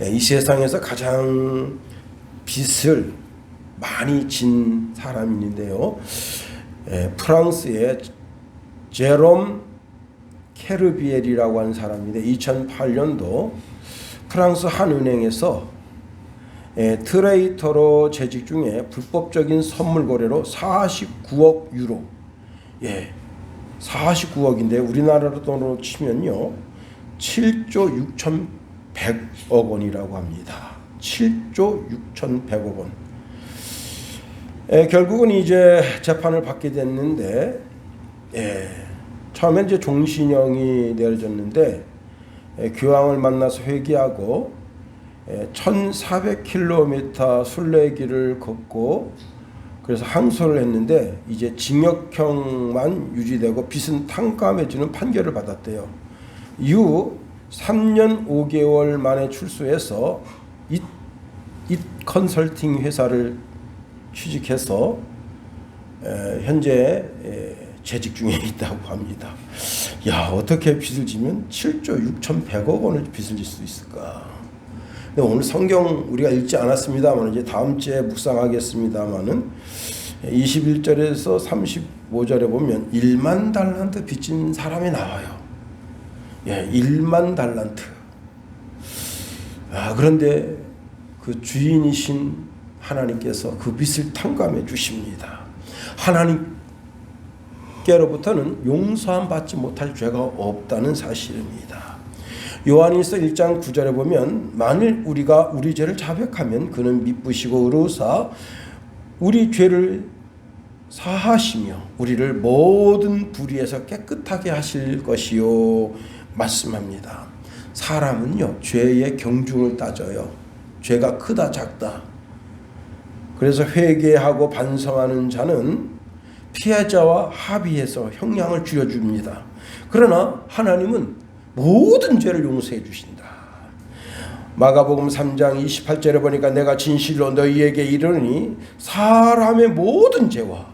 이 세상에서 가장 빚을 많이 진 사람인데요. 프랑스의 제롬 케르비엘이라고 하는 사람인데 2008년도 프랑스 한 은행에서 트레이터로 재직 중에 불법적인 선물 거래로 49억 유로, 49억인데 우리나라 돈으로 치면요 7조 6,100억 원이라고 합니다. 7조 6,100억 원. 결국은 이제 재판을 받게 됐는데, 처음엔 이제 종신형이 내려졌는데, 교황을 만나서 회개하고 1,400km 순례길을 걷고 그래서 항소를 했는데 이제 징역형만 유지되고 빚은 탕감해주는 판결을 받았대요. 이후 3년 5개월 만에 출소해서 잇 컨설팅 회사를 취직해서 현재 재직 중에 있다고 합니다. 야, 어떻게 빚을 지면 7조 6,100억 원을 빚을 질 수 있을까? 근데 오늘 성경 우리가 읽지 않았습니다만 이제 다음 주에 묵상하겠습니다만은 21절에서 35절에 보면 1만 달란트 빚진 사람이 나와요. 1만 달란트. 그런데 그 주인이신 하나님께서 그 빚을 탕감해 주십니다. 하나님께로부터는 용서함 받지 못할 죄가 없다는 사실입니다. 요한일서 1장 9절에 보면 만일 우리가 우리 죄를 자백하면 그는 미쁘시고 의로우사 우리 죄를 사하시며 우리를 모든 불의에서 깨끗하게 하실 것이요 말씀합니다. 사람은요 죄의 경중을 따져요. 죄가 크다 작다. 그래서 회개하고 반성하는 자는 피해자와 합의해서 형량을 줄여줍니다. 그러나 하나님은 모든 죄를 용서해 주신다. 마가복음 3장 28절에 보니까 내가 진실로 너희에게 이르노니 사람의 모든 죄와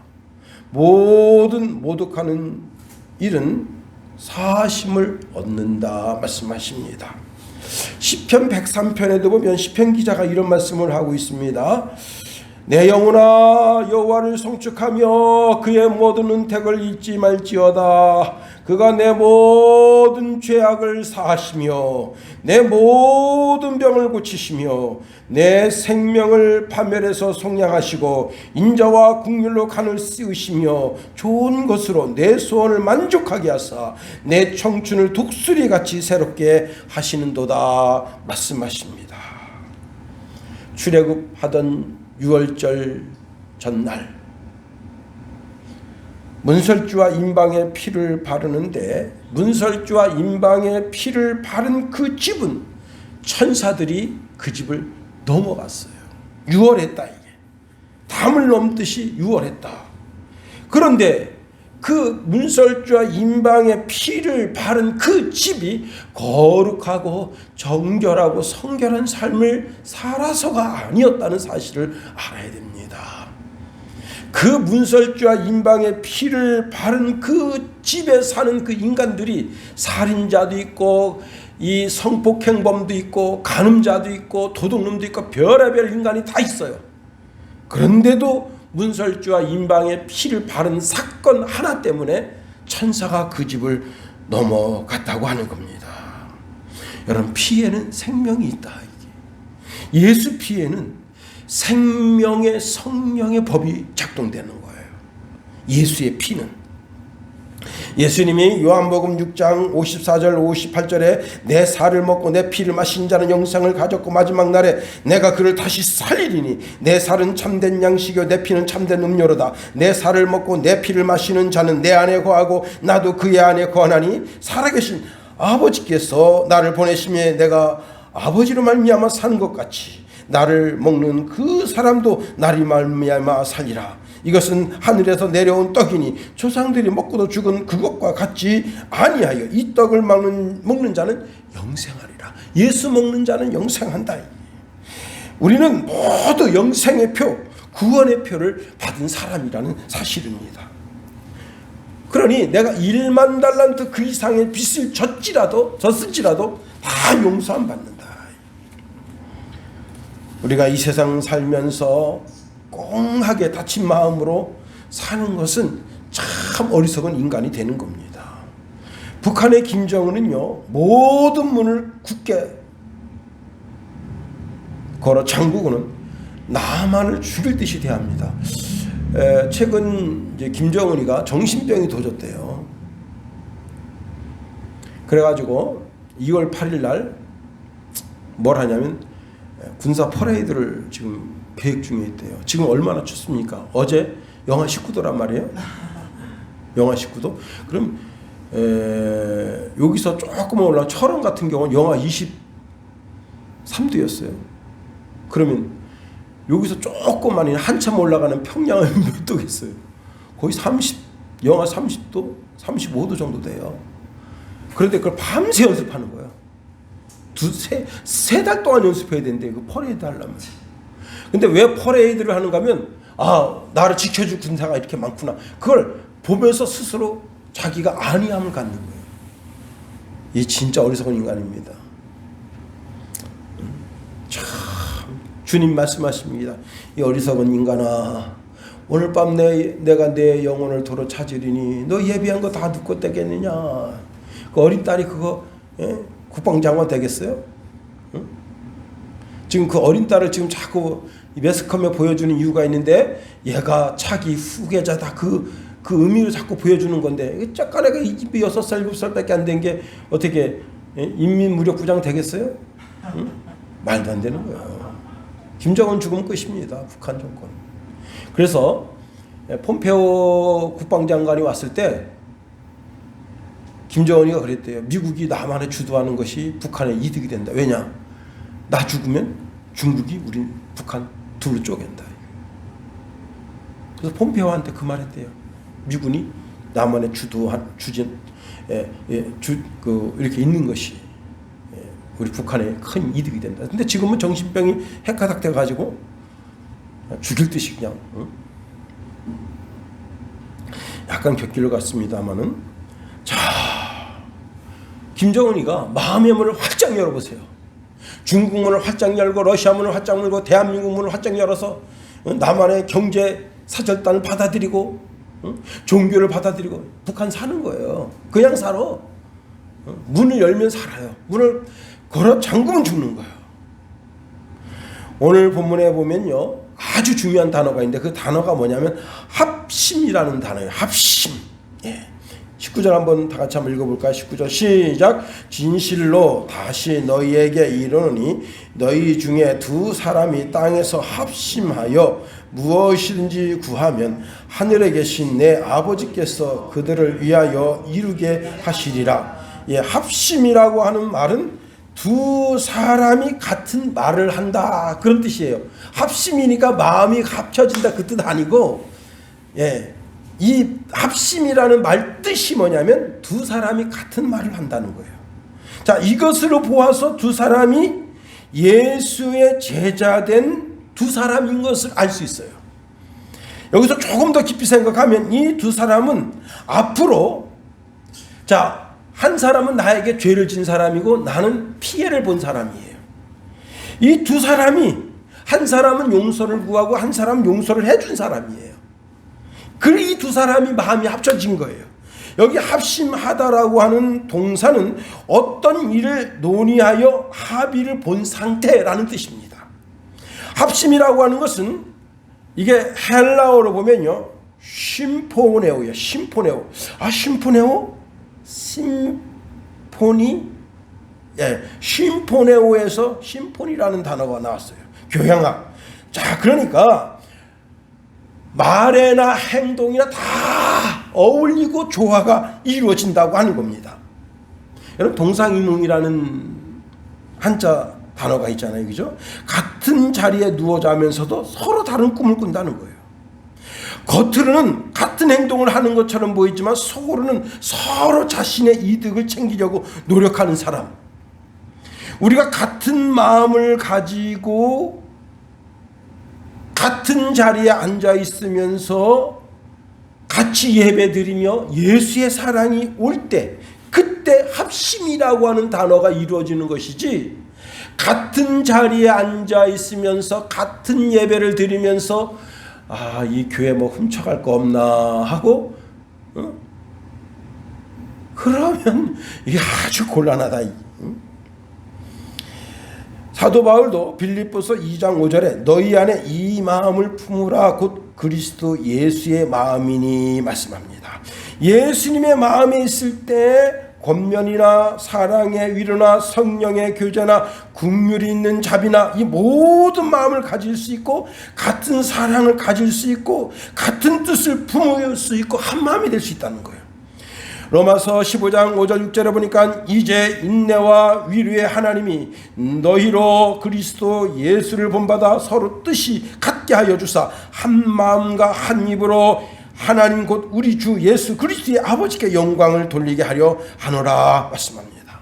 모든 모독하는 일은 사하심을 얻는다 말씀하십니다. 시편 103편에도 보면 시편 기자가 이런 말씀을 하고 있습니다. 내 영혼아 여호와를 송축하며 그의 모든 은택을 잊지 말지어다. 그가 내 모든 죄악을 사하시며 내 모든 병을 고치시며 내 생명을 파멸해서 속량하시고 인자와 국률로 간을 씌우시며 좋은 것으로 내 소원을 만족하게 하사 내 청춘을 독수리같이 새롭게 하시는도다 말씀하십니다. 출애굽하던 6월절 전날 문설주와 임방의 피를 바르는데 문설주와 임방의 피를 바른 그 집은 천사들이 그 집을 넘어갔어요. 유월했다. 이게 담을 넘듯이 유월했다. 그런데 그 문설주와 임방의 피를 바른 그 집이 거룩하고 정결하고 성결한 삶을 살아서가 아니었다는 사실을 알아야 됩니다. 그 문설주와 임방의 피를 바른 그 집에 사는 그 인간들이 살인자도 있고 이 성폭행범도 있고 간음자도 있고 도둑놈도 있고 별의별 인간이 다 있어요. 그런데도 문설주와 임방의 피를 바른 사건 하나 때문에 천사가 그 집을 넘어갔다고 하는 겁니다. 여러분, 피에는 생명이 있다. 예수 피에는 생명의 성령의 법이 작동되는 거예요. 예수의 피는. 예수님이 요한복음 6장 54절 58절에 내 살을 먹고 내 피를 마신 자는 영생을 가졌고 마지막 날에 내가 그를 다시 살리리니 내 살은 참된 양식이요 내 피는 참된 음료로다. 내 살을 먹고 내 피를 마시는 자는 내 안에 거하고 나도 그의 안에 거하나니 살아계신 아버지께서 나를 보내심에 내가 아버지로 말미암아 사는 것 같이 나를 먹는 그 사람도 나를 말미암아 살리라. 이것은 하늘에서 내려온 떡이니 조상들이 먹고도 죽은 그것과 같지 아니하여 이 떡을 먹는 자는 영생하리라. 예수 먹는 자는 영생한다. 우리는 모두 영생의 표, 구원의 표를 받은 사람이라는 사실입니다. 그러니 내가 1만 달란트 그 이상의 빚을 졌을지라도 다 용서 안 받는다. 우리가 이 세상 살면서 꽁하게 닫힌 마음으로 사는 것은 참 어리석은 인간이 되는 겁니다. 북한의 김정은은요, 모든 문을 굳게 걸어 잠그고는 남한을 죽일 듯이 대합니다. 최근 이제 김정은이가 정신병이 도졌대요. 그래가지고 2월 8일 날 뭘 하냐면 군사 퍼레이드를 지금 계획 중에 있대요. 지금 얼마나 춥습니까? 어제 영하 19도란 말이에요. 영하 19도. 그럼 여기서 조금 올라 철원 같은 경우는 영하 23도였어요. 그러면 여기서 조금만 한참 올라가는 평양은 몇 도겠어요? 거의 영하 30도, 35도 정도 돼요. 그런데 그걸 밤새 연습하는 거예요. 세 달 동안 연습해야 되는데 그 퍼레이드 하려면. 근데 왜 퍼레이드를 하는가 하면 나를 지켜줄 군사가 이렇게 많구나. 그걸 보면서 스스로 자기가 안위함을 갖는 거예요. 이 진짜 어리석은 인간입니다. 참 주님 말씀하십니다. 이 어리석은 인간아, 오늘 밤 내가 내 영혼을 도로 찾으리니 너 예비한 거 다 듣고 되겠느냐. 그 어린 딸이 그거 국방장관 되겠어요? 응? 지금 그 어린 딸을 지금 자꾸 매스컴에 보여주는 이유가 있는데 얘가 차기 후계자다 그 의미를 자꾸 보여주는 건데 잠깐 애가 6살 7살밖에 안 된 게 어떻게 인민무력부장 되겠어요? 응? 말도 안 되는 거예요. 김정은 죽으면 끝입니다. 북한 정권. 그래서 폼페오 국방장관이 왔을 때 김정은이가 그랬대요. 미국이 남한에 주도하는 것이 북한의 이득이 된다. 왜냐? 나 죽으면 중국이 우린 북한 둘로 쪼갠다. 그래서 폼페오한테 그 말했대요. 미군이 남한에 이렇게 있는 것이 우리 북한에 큰 이득이 된다. 근데 지금은 정신병이 핵가닥돼 가지고 죽일 듯이 그냥 약간 곁길로 갔습니다만은 김정은이가 마음의 문을 활짝 열어보세요. 중국 문을 활짝 열고 러시아 문을 활짝 열고 대한민국 문을 활짝 열어서 남한의 경제 사절단을 받아들이고 종교를 받아들이고 북한 사는 거예요. 그냥 살아. 문을 열면 살아요. 문을 걸어 잠그면 죽는 거예요. 오늘 본문에 보면요, 아주 중요한 단어가 있는데 그 단어가 뭐냐면 합심이라는 단어예요. 합심. 19절 한번 다 같이 한번 읽어볼까요? 19절 시작. 진실로 다시 너희에게 이르노니 너희 중에 두 사람이 땅에서 합심하여 무엇이든지 구하면 하늘에 계신 내 아버지께서 그들을 위하여 이루게 하시리라. 합심이라고 하는 말은 두 사람이 같은 말을 한다, 그런 뜻이에요. 합심이니까 마음이 합쳐진다 그 뜻 아니고, 이 합심이라는 말 뜻이 뭐냐면 두 사람이 같은 말을 한다는 거예요. 자, 이것으로 보아서 두 사람이 예수의 제자된 두 사람인 것을 알 수 있어요. 여기서 조금 더 깊이 생각하면 이 두 사람은 앞으로, 한 사람은 나에게 죄를 진 사람이고 나는 피해를 본 사람이에요. 이 두 사람이, 한 사람은 용서를 구하고 한 사람은 용서를 해준 사람이에요. 이 두 사람이 마음이 합쳐진 거예요. 여기 합심하다라고 하는 동사는 어떤 일을 논의하여 합의를 본 상태라는 뜻입니다. 합심이라고 하는 것은 이게 헬라어로 보면요, 심포네오예요. 심포네오. 심포네오? 심포니? 심포네오에서 심포니라는 단어가 나왔어요. 교향악. 그러니까 말이나 행동이나 다 어울리고 조화가 이루어진다고 하는 겁니다. 여러분, 동상이몽이라는 한자 단어가 있잖아요. 그죠? 같은 자리에 누워 자면서도 서로 다른 꿈을 꾼다는 거예요. 겉으로는 같은 행동을 하는 것처럼 보이지만 속으로는 서로 자신의 이득을 챙기려고 노력하는 사람. 우리가 같은 마음을 가지고 같은 자리에 앉아 있으면서 같이 예배드리며 예수의 사랑이 올 때, 그때 합심이라고 하는 단어가 이루어지는 것이지, 같은 자리에 앉아 있으면서 같은 예배를 드리면서 이 교회 뭐 훔쳐갈 거 없나 하고 그러면 이게 아주 곤란하다. 사도 바울도 빌립보서 2장 5절에 너희 안에 이 마음을 품으라 곧 그리스도 예수의 마음이니 말씀합니다. 예수님의 마음에 있을 때 권면이나 사랑의 위로나 성령의 교제나 긍휼이 있는 자비나 이 모든 마음을 가질 수 있고 같은 사랑을 가질 수 있고 같은 뜻을 품을 수 있고 한 마음이 될 수 있다는 거예요. 로마서 15장 5절 6절에 보니까 이제 인내와 위로의 하나님이 너희로 그리스도 예수를 본받아 서로 뜻이 같게 하여 주사 한 마음과 한 입으로 하나님 곧 우리 주 예수 그리스도의 아버지께 영광을 돌리게 하려 하노라 말씀합니다.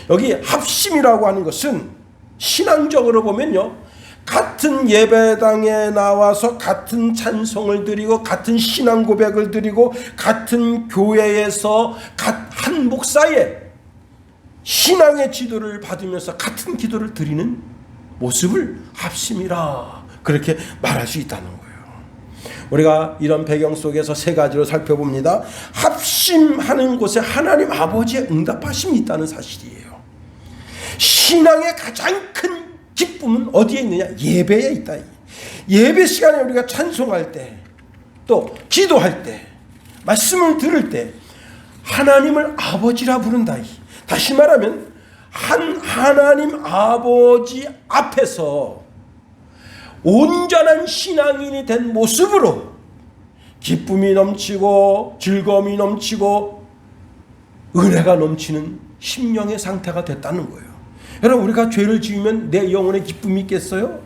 여기 합심이라고 하는 것은 신앙적으로 보면요, 같은 예배당에 나와서 같은 찬송을 드리고 같은 신앙 고백을 드리고 같은 교회에서 한 목사의 신앙의 지도를 받으면서 같은 기도를 드리는 모습을 합심이라 그렇게 말할 수 있다는 거예요. 우리가 이런 배경 속에서 세 가지로 살펴봅니다. 합심하는 곳에 하나님 아버지의 응답하심이 있다는 사실이에요. 신앙의 가장 큰 기쁨은 어디에 있느냐? 예배에 있다. 예배 시간에 우리가 찬송할 때, 또 기도할 때, 말씀을 들을 때 하나님을 아버지라 부른다. 다시 말하면 하나님 아버지 앞에서 온전한 신앙인이 된 모습으로 기쁨이 넘치고 즐거움이 넘치고 은혜가 넘치는 심령의 상태가 됐다는 거예요. 여러분, 우리가 죄를 지으면 내 영혼에 기쁨이 있겠어요?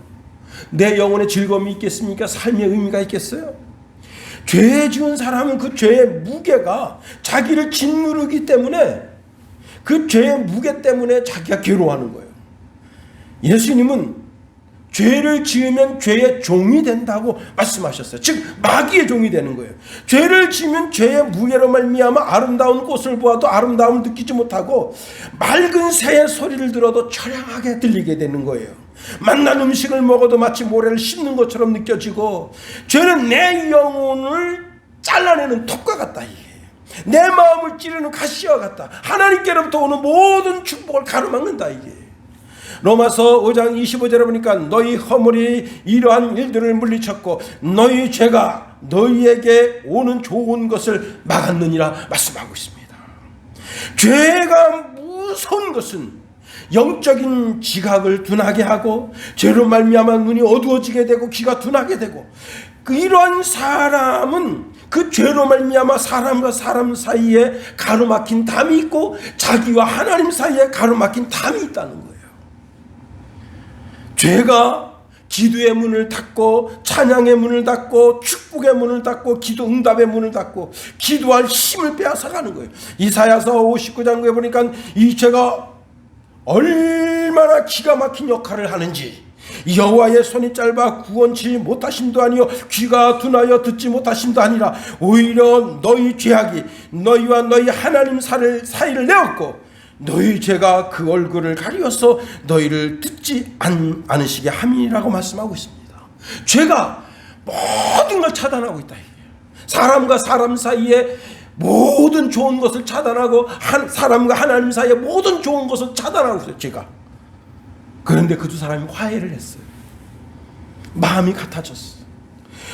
내 영혼에 즐거움이 있겠습니까? 삶의 의미가 있겠어요? 죄 지은 사람은 그 죄의 무게가 자기를 짓누르기 때문에 그 죄의 무게 때문에 자기가 괴로워하는 거예요. 예수님은 죄를 지으면 죄의 종이 된다고 말씀하셨어요. 즉 마귀의 종이 되는 거예요. 죄를 지으면 죄의 무게로 말미암아 아름다운 꽃을 보아도 아름다움을 느끼지 못하고 맑은 새의 소리를 들어도 처량하게 들리게 되는 거예요. 맛난 음식을 먹어도 마치 모래를 씹는 것처럼 느껴지고 죄는 내 영혼을 잘라내는 톱과 같다. 이게 내 마음을 찌르는 가시와 같다. 하나님께로부터 오는 모든 축복을 가로막는다. 이게 로마서 5장 25절에 보니까 너희 허물이 이러한 일들을 물리쳤고 너희 죄가 너희에게 오는 좋은 것을 막았느니라 말씀하고 있습니다. 죄가 무서운 것은 영적인 지각을 둔하게 하고 죄로 말미암아 눈이 어두워지게 되고 귀가 둔하게 되고 이러한 사람은 그 죄로 말미암아 사람과 사람 사이에 가로막힌 담이 있고 자기와 하나님 사이에 가로막힌 담이 있다는 거예요. 죄가 기도의 문을 닫고 찬양의 문을 닫고 축복의 문을 닫고 기도 응답의 문을 닫고 기도할 힘을 빼앗아가는 거예요. 이사야서 59장 9에 보니까 이 죄가 얼마나 기가 막힌 역할을 하는지 여호와의 손이 짧아 구원치 못하심도 아니요 귀가 둔하여 듣지 못하심도 아니라 오히려 너희 죄악이 너희와 너희 하나님 사이를 내었고 너희 죄가 그 얼굴을 가리어서 너희를 듣지 않으시게 함이라고 말씀하고 있습니다. 죄가 모든 걸 차단하고 있다. 사람과 사람 사이에 모든 좋은 것을 차단하고 사람과 하나님 사이에 모든 좋은 것을 차단하고 있어요. 죄가. 그런데 그 두 사람이 화해를 했어요. 마음이 같아졌어요.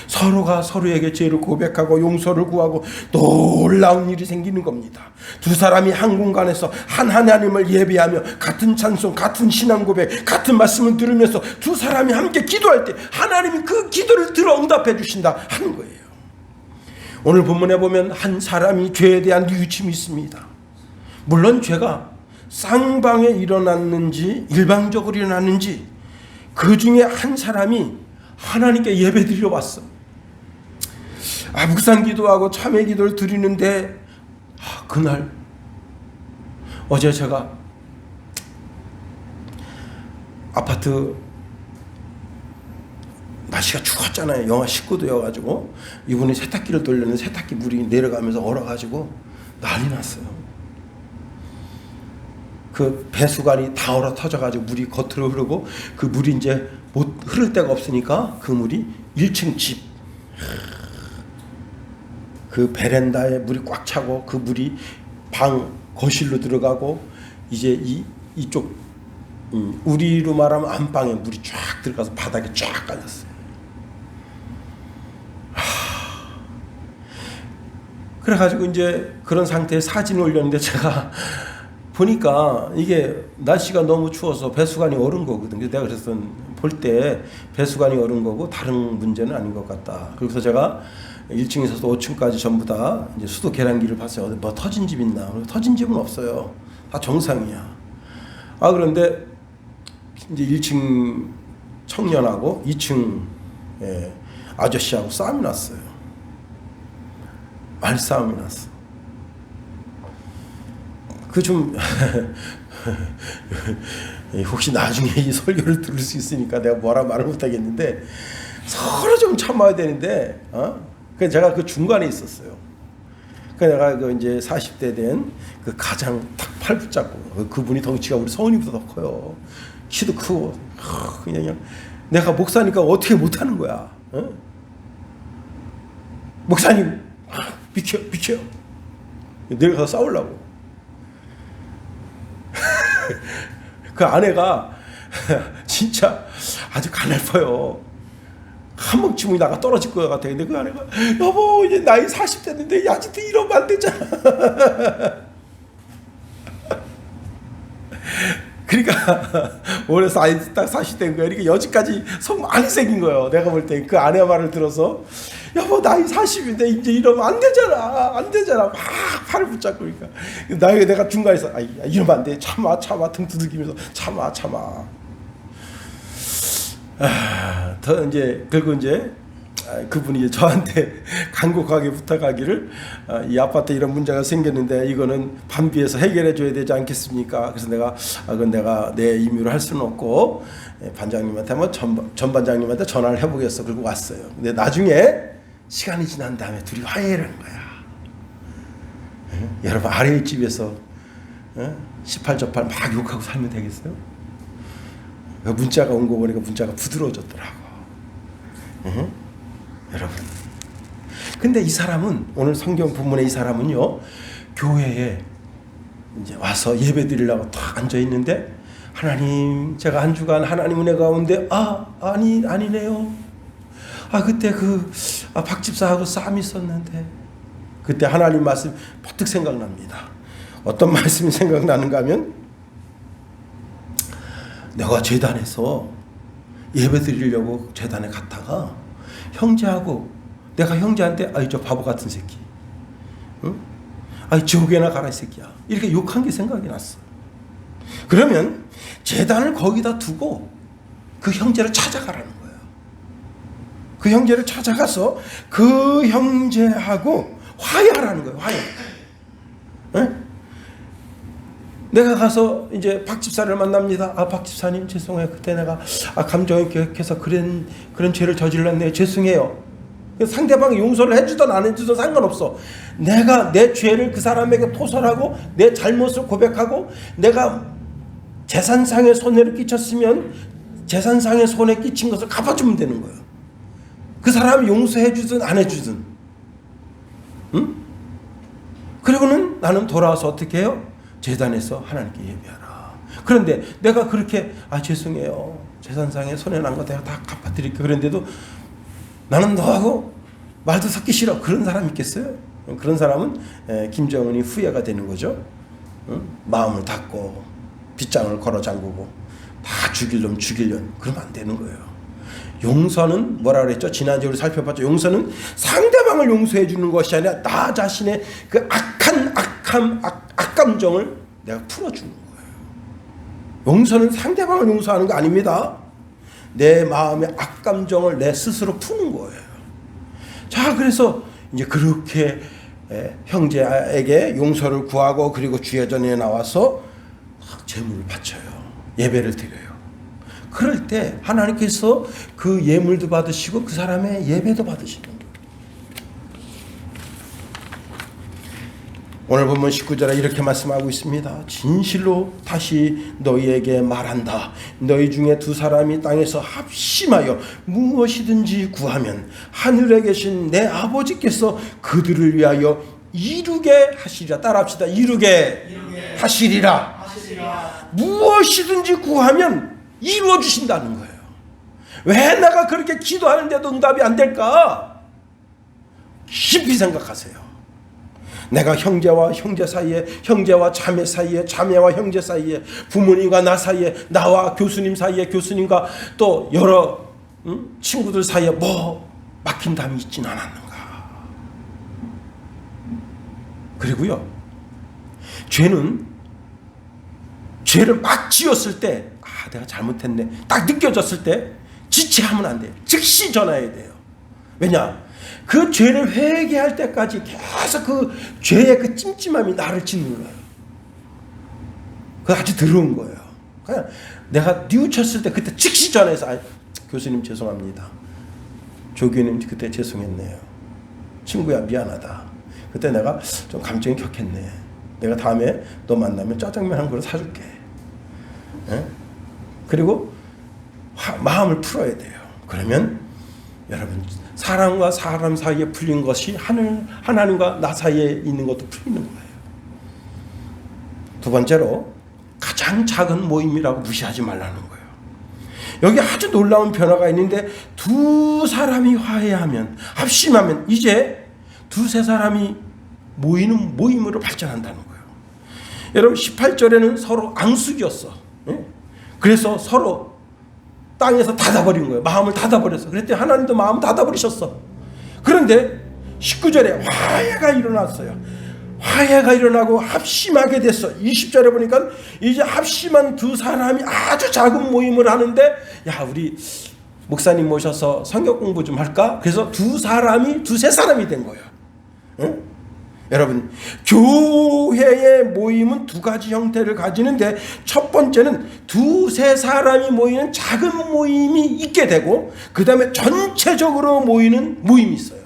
서로가 서로에게 죄를 고백하고 용서를 구하고 놀라운 일이 생기는 겁니다. 두 사람이 한 공간에서 한 하나님을 예배하며 같은 찬송, 같은 신앙 고백, 같은 말씀을 들으면서 두 사람이 함께 기도할 때 하나님이 그 기도를 들어 응답해 주신다 하는 거예요. 오늘 본문에 보면 한 사람이 죄에 대한 뉘우침이 있습니다. 물론 죄가 쌍방에 일어났는지 일방적으로 일어났는지 그 중에 한 사람이 하나님께 예배 드리러 왔어. 묵상 기도하고 참회 기도를 드리는데 그날 어제 제가 아파트 날씨가 추웠잖아요. 영하 19도여가지고 이분이 세탁기를 돌렸는데 세탁기 물이 내려가면서 얼어가지고 난리 났어요. 그 배수관이 다 얼어 터져가지고 물이 겉으로 흐르고 그 물이 이제 못 흐를 데가 없으니까 그 물이 1층 집 그 베란다에 물이 꽉 차고 그 물이 방 거실로 들어가고 이제 이쪽 우리로 말하면 안방에 물이 쫙 들어가서 바닥에 쫙 깔렸어요. 그래가지고 이제 그런 상태에 사진을 올렸는데 제가 보니까 이게 날씨가 너무 추워서 배수관이 얼은 거거든요. 내가 그래서 볼 때 배수관이 얼은 거고 다른 문제는 아닌 것 같다. 그래서 제가 1층에서 5층까지 전부 다 이제 수도 계량기를 봤어요. 뭐 터진 집 있나? 터진 집은 없어요. 다 정상이야. 그런데 이제 1층 청년하고 2층 아저씨하고 싸움이 났어요. 말싸움이 났어. 그 좀 혹시 나중에 이 설교를 들을 수 있으니까 내가 뭐라 말을 못하겠는데 서로 좀 참아야 되는데 그래서 제가 그 중간에 있었어요. 그래서 내가 그 이제 40대 된 그 가장 딱 팔 붙잡고 그분이 덩치가 우리 성훈이보다 더 커요. 키도 크고 그냥 내가 목사니까 어떻게 못하는 거야. 목사님 비켜 내려가서 싸우려고. 그 아내가 진짜 아주 가냘퍼요. 한 번쯤은 나가 떨어질 것 같아. 근데 그 아내가 여보 이제 나이 40 됐는데 아직도 이러면 안 되잖아. 그러니까 올해서 딱 40 된 거야. 그러니까 여지까지 속 많이 생긴 거예요. 내가 볼 때 그 아내 말을 들어서 여보 나이 40인데 이제 이러면 안 되잖아 막 팔을 붙잡고 그러니까 내가 중간에서 이러면 안 돼 참아 등 두들기면서 참아 더 이제 결국 이제 그분이 이제 저한테 간곡하게 부탁하기를 이 아파트 이런 문제가 생겼는데 이거는 반비해서 해결해 줘야 되지 않겠습니까? 그래서 내가 그건 내가 내 임의로 할 수는 없고 반장님한테 한번 전 반장님한테 전화를 해보겠어. 그리고 왔어요. 근데 나중에 시간이 지난 다음에 둘이 화해를 한 거야. 여러분 아래의 집에서 18접할 막 욕하고 살면 되겠어요? 문자가 온 거 보니까 문자가 부드러워졌더라고. 여러분. 근데 이 사람은 오늘 성경 본문의 이 사람은요 교회에 이제 와서 예배 드리려고 딱 앉아 있는데 하나님 제가 한 주간 하나님 은혜 가운데 아니네요. 그때 박 집사하고 싸움이 있었는데 그때 하나님 말씀 퍼뜩 생각납니다. 어떤 말씀이 생각나는가 하면 내가 재단에서 예배 드리려고 재단에 갔다가 형제하고 내가 형제한테 저 바보 같은 새끼 지옥에나 가라 이 새끼야 이렇게 욕한 게 생각이 났어. 그러면 재단을 거기다 두고 그 형제를 찾아가라는 거예요. 그 형제를 찾아가서 그 형제하고 화해하라는 거예요. 화해. 내가 가서 이제 박 집사를 만납니다. 박 집사님 죄송해요. 그때 내가 감정이 격해서 그런 죄를 저질렀네요. 죄송해요. 상대방이 용서를 해주든 안 해주든 상관없어. 내가 내 죄를 그 사람에게 토설하고 내 잘못을 고백하고 내가 재산상의 손해를 끼쳤으면 재산상의 손해 끼친 것을 갚아주면 되는 거예요. 그 사람이 용서해주든 안 해주든. 그리고는 나는 돌아와서 어떻게 해요? 재단에서 하나님께 예배하라. 그런데 내가 그렇게 죄송해요. 재산상의 손해난 거 내가 다 갚아드릴게요. 그런데도 나는 너하고 말도 섞기 싫어. 그런 사람 있겠어요? 그런 사람은 김정은이 후예가 되는 거죠. 마음을 닫고 빗장을 걸어 잠그고 다 죽일 놈 죽이려는 그러면 안 되는 거예요. 용서는 뭐라 그랬죠? 지난주에 우리 살펴봤죠. 용서는 상대방을 용서해 주는 것이 아니라 나 자신의 그 악감정을 내가 풀어주는 거예요. 용서는 상대방을 용서하는 거 아닙니다. 내 마음의 악감정을 내 스스로 푸는 거예요. 자, 그래서 이제 그렇게 형제에게 용서를 구하고 그리고 주의 전에 나와서 제물을 바쳐요. 예배를 드려요. 그럴 때 하나님께서 그 예물도 받으시고 그 사람의 예배도 받으시는 거예요. 오늘 본문 19절에 이렇게 말씀하고 있습니다. 진실로 다시 너희에게 말한다. 너희 중에 두 사람이 땅에서 합심하여 무엇이든지 구하면 하늘에 계신 내 아버지께서 그들을 위하여 이루게 하시리라. 따라합시다. 이루게 하시리라. 무엇이든지 구하면 이루어 주신다는 거예요. 왜 내가 그렇게 기도하는데도 응답이 안 될까? 깊이 생각하세요. 내가 형제와 형제 사이에, 형제와 자매 사이에, 자매와 형제 사이에, 부모님과 나 사이에, 나와 교수님 사이에, 교수님과 또 여러 친구들 사이에 뭐 막힌 담이 있진 않았는가. 그리고요, 죄를 막 지었을 때, 내가 잘못했네 딱 느껴졌을 때 지체하면 안 돼요. 즉시 전화해야 돼요. 왜냐? 그 죄를 회개할 때까지 계속 그 죄의 그 찜찜함이 나를 짓는 거예요. 그거 아주 더러운 거예요. 그냥 내가 뉘우쳤을 때 그때 즉시 전화해서 교수님 죄송합니다. 조교님 그때 죄송했네요. 친구야 미안하다. 그때 내가 좀 감정이 격했네. 내가 다음에 너 만나면 짜장면 한 그릇 사줄게. 에? 그리고 마음을 풀어야 돼요. 그러면 여러분 사람과 사람 사이에 풀린 것이 하나님과 나 사이에 있는 것도 풀리는 거예요. 두 번째로 가장 작은 모임이라고 무시하지 말라는 거예요. 여기 아주 놀라운 변화가 있는데 두 사람이 화해하면 합심하면 이제 두세 사람이 모이는 모임으로 발전한다는 거예요. 여러분 18절에는 서로 앙숙이었어. 그래서 서로 땅에서 닫아버린 거예요. 마음을 닫아버렸어. 그랬더니 하나님도 마음을 닫아버리셨어. 그런데 19절에 화해가 일어났어요. 화해가 일어나고 합심하게 됐어. 20절에 보니까 이제 합심한 두 사람이 아주 작은 모임을 하는데 야 우리 목사님 모셔서 성경 공부 좀 할까? 그래서 두세 사람이 된 거예요. 응? 여러분 교회의 모임은 두 가지 형태를 가지는데 첫 번째는 두세 사람이 모이는 작은 모임이 있게 되고 그 다음에 전체적으로 모이는 모임이 있어요.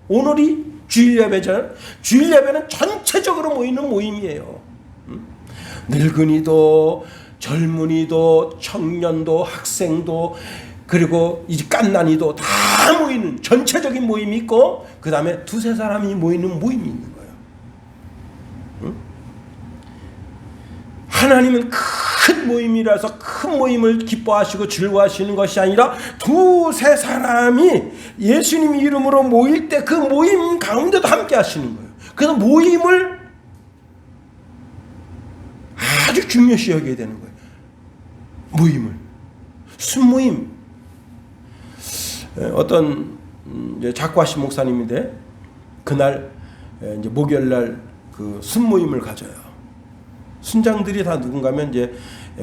오늘이 주일예배잖아요. 주일예배는 전체적으로 모이는 모임이에요. 늙은이도 젊은이도 청년도 학생도 그리고 이제 깐난이도 다 모이는 전체적인 모임이 있고 그 다음에 두세 사람이 모이는 모임이 있는 거예요. 응? 하나님은 큰 모임이라서 큰 모임을 기뻐하시고 즐거워하시는 것이 아니라 두세 사람이 예수님 이름으로 모일 때 그 모임 가운데도 함께 하시는 거예요. 그래서 모임을 아주 중요시 여겨야 되는 거예요. 모임을 순모임. 어떤 작고하신 목사님인데 그날 이제 목요일날 그 순모임을 가져요. 순장들이 다 누군가면 이제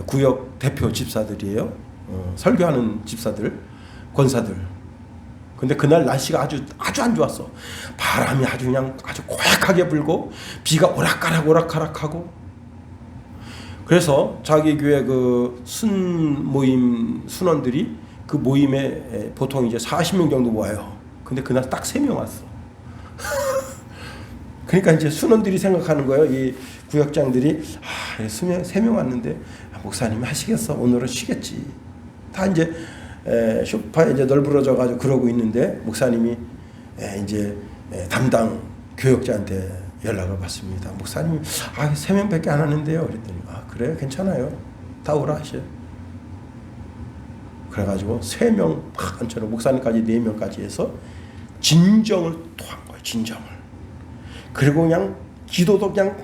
구역 대표 집사들이에요. 설교하는 집사들, 권사들. 근데 그날 날씨가 아주 안 좋았어. 바람이 아주 그냥 아주 고약하게 불고 비가 오락가락하고. 그래서 자기 교회 그 순모임 순원들이 그 모임에 보통 이제 40명 정도 모아요. 근데 그날 딱 3명 왔어. 그러니까 이제 순원들이 생각하는 거예요. 이 구역장들이 3명 왔는데 목사님이 하시겠어. 오늘은 쉬겠지. 다 이제 소파에 이제 널브러져 가지고 그러고 있는데 목사님이 이제 담당 교역자한테 연락을 받습니다. 목사님이 3명밖에 안 하는데요. 그랬더니 그래요? 괜찮아요. 다 오라 하셔요. 그래가지고 3명 막 앉혀놓고 목사님까지 4명까지 해서 진정을 토한 거예요. 진정을. 그리고 그냥 기도도 그냥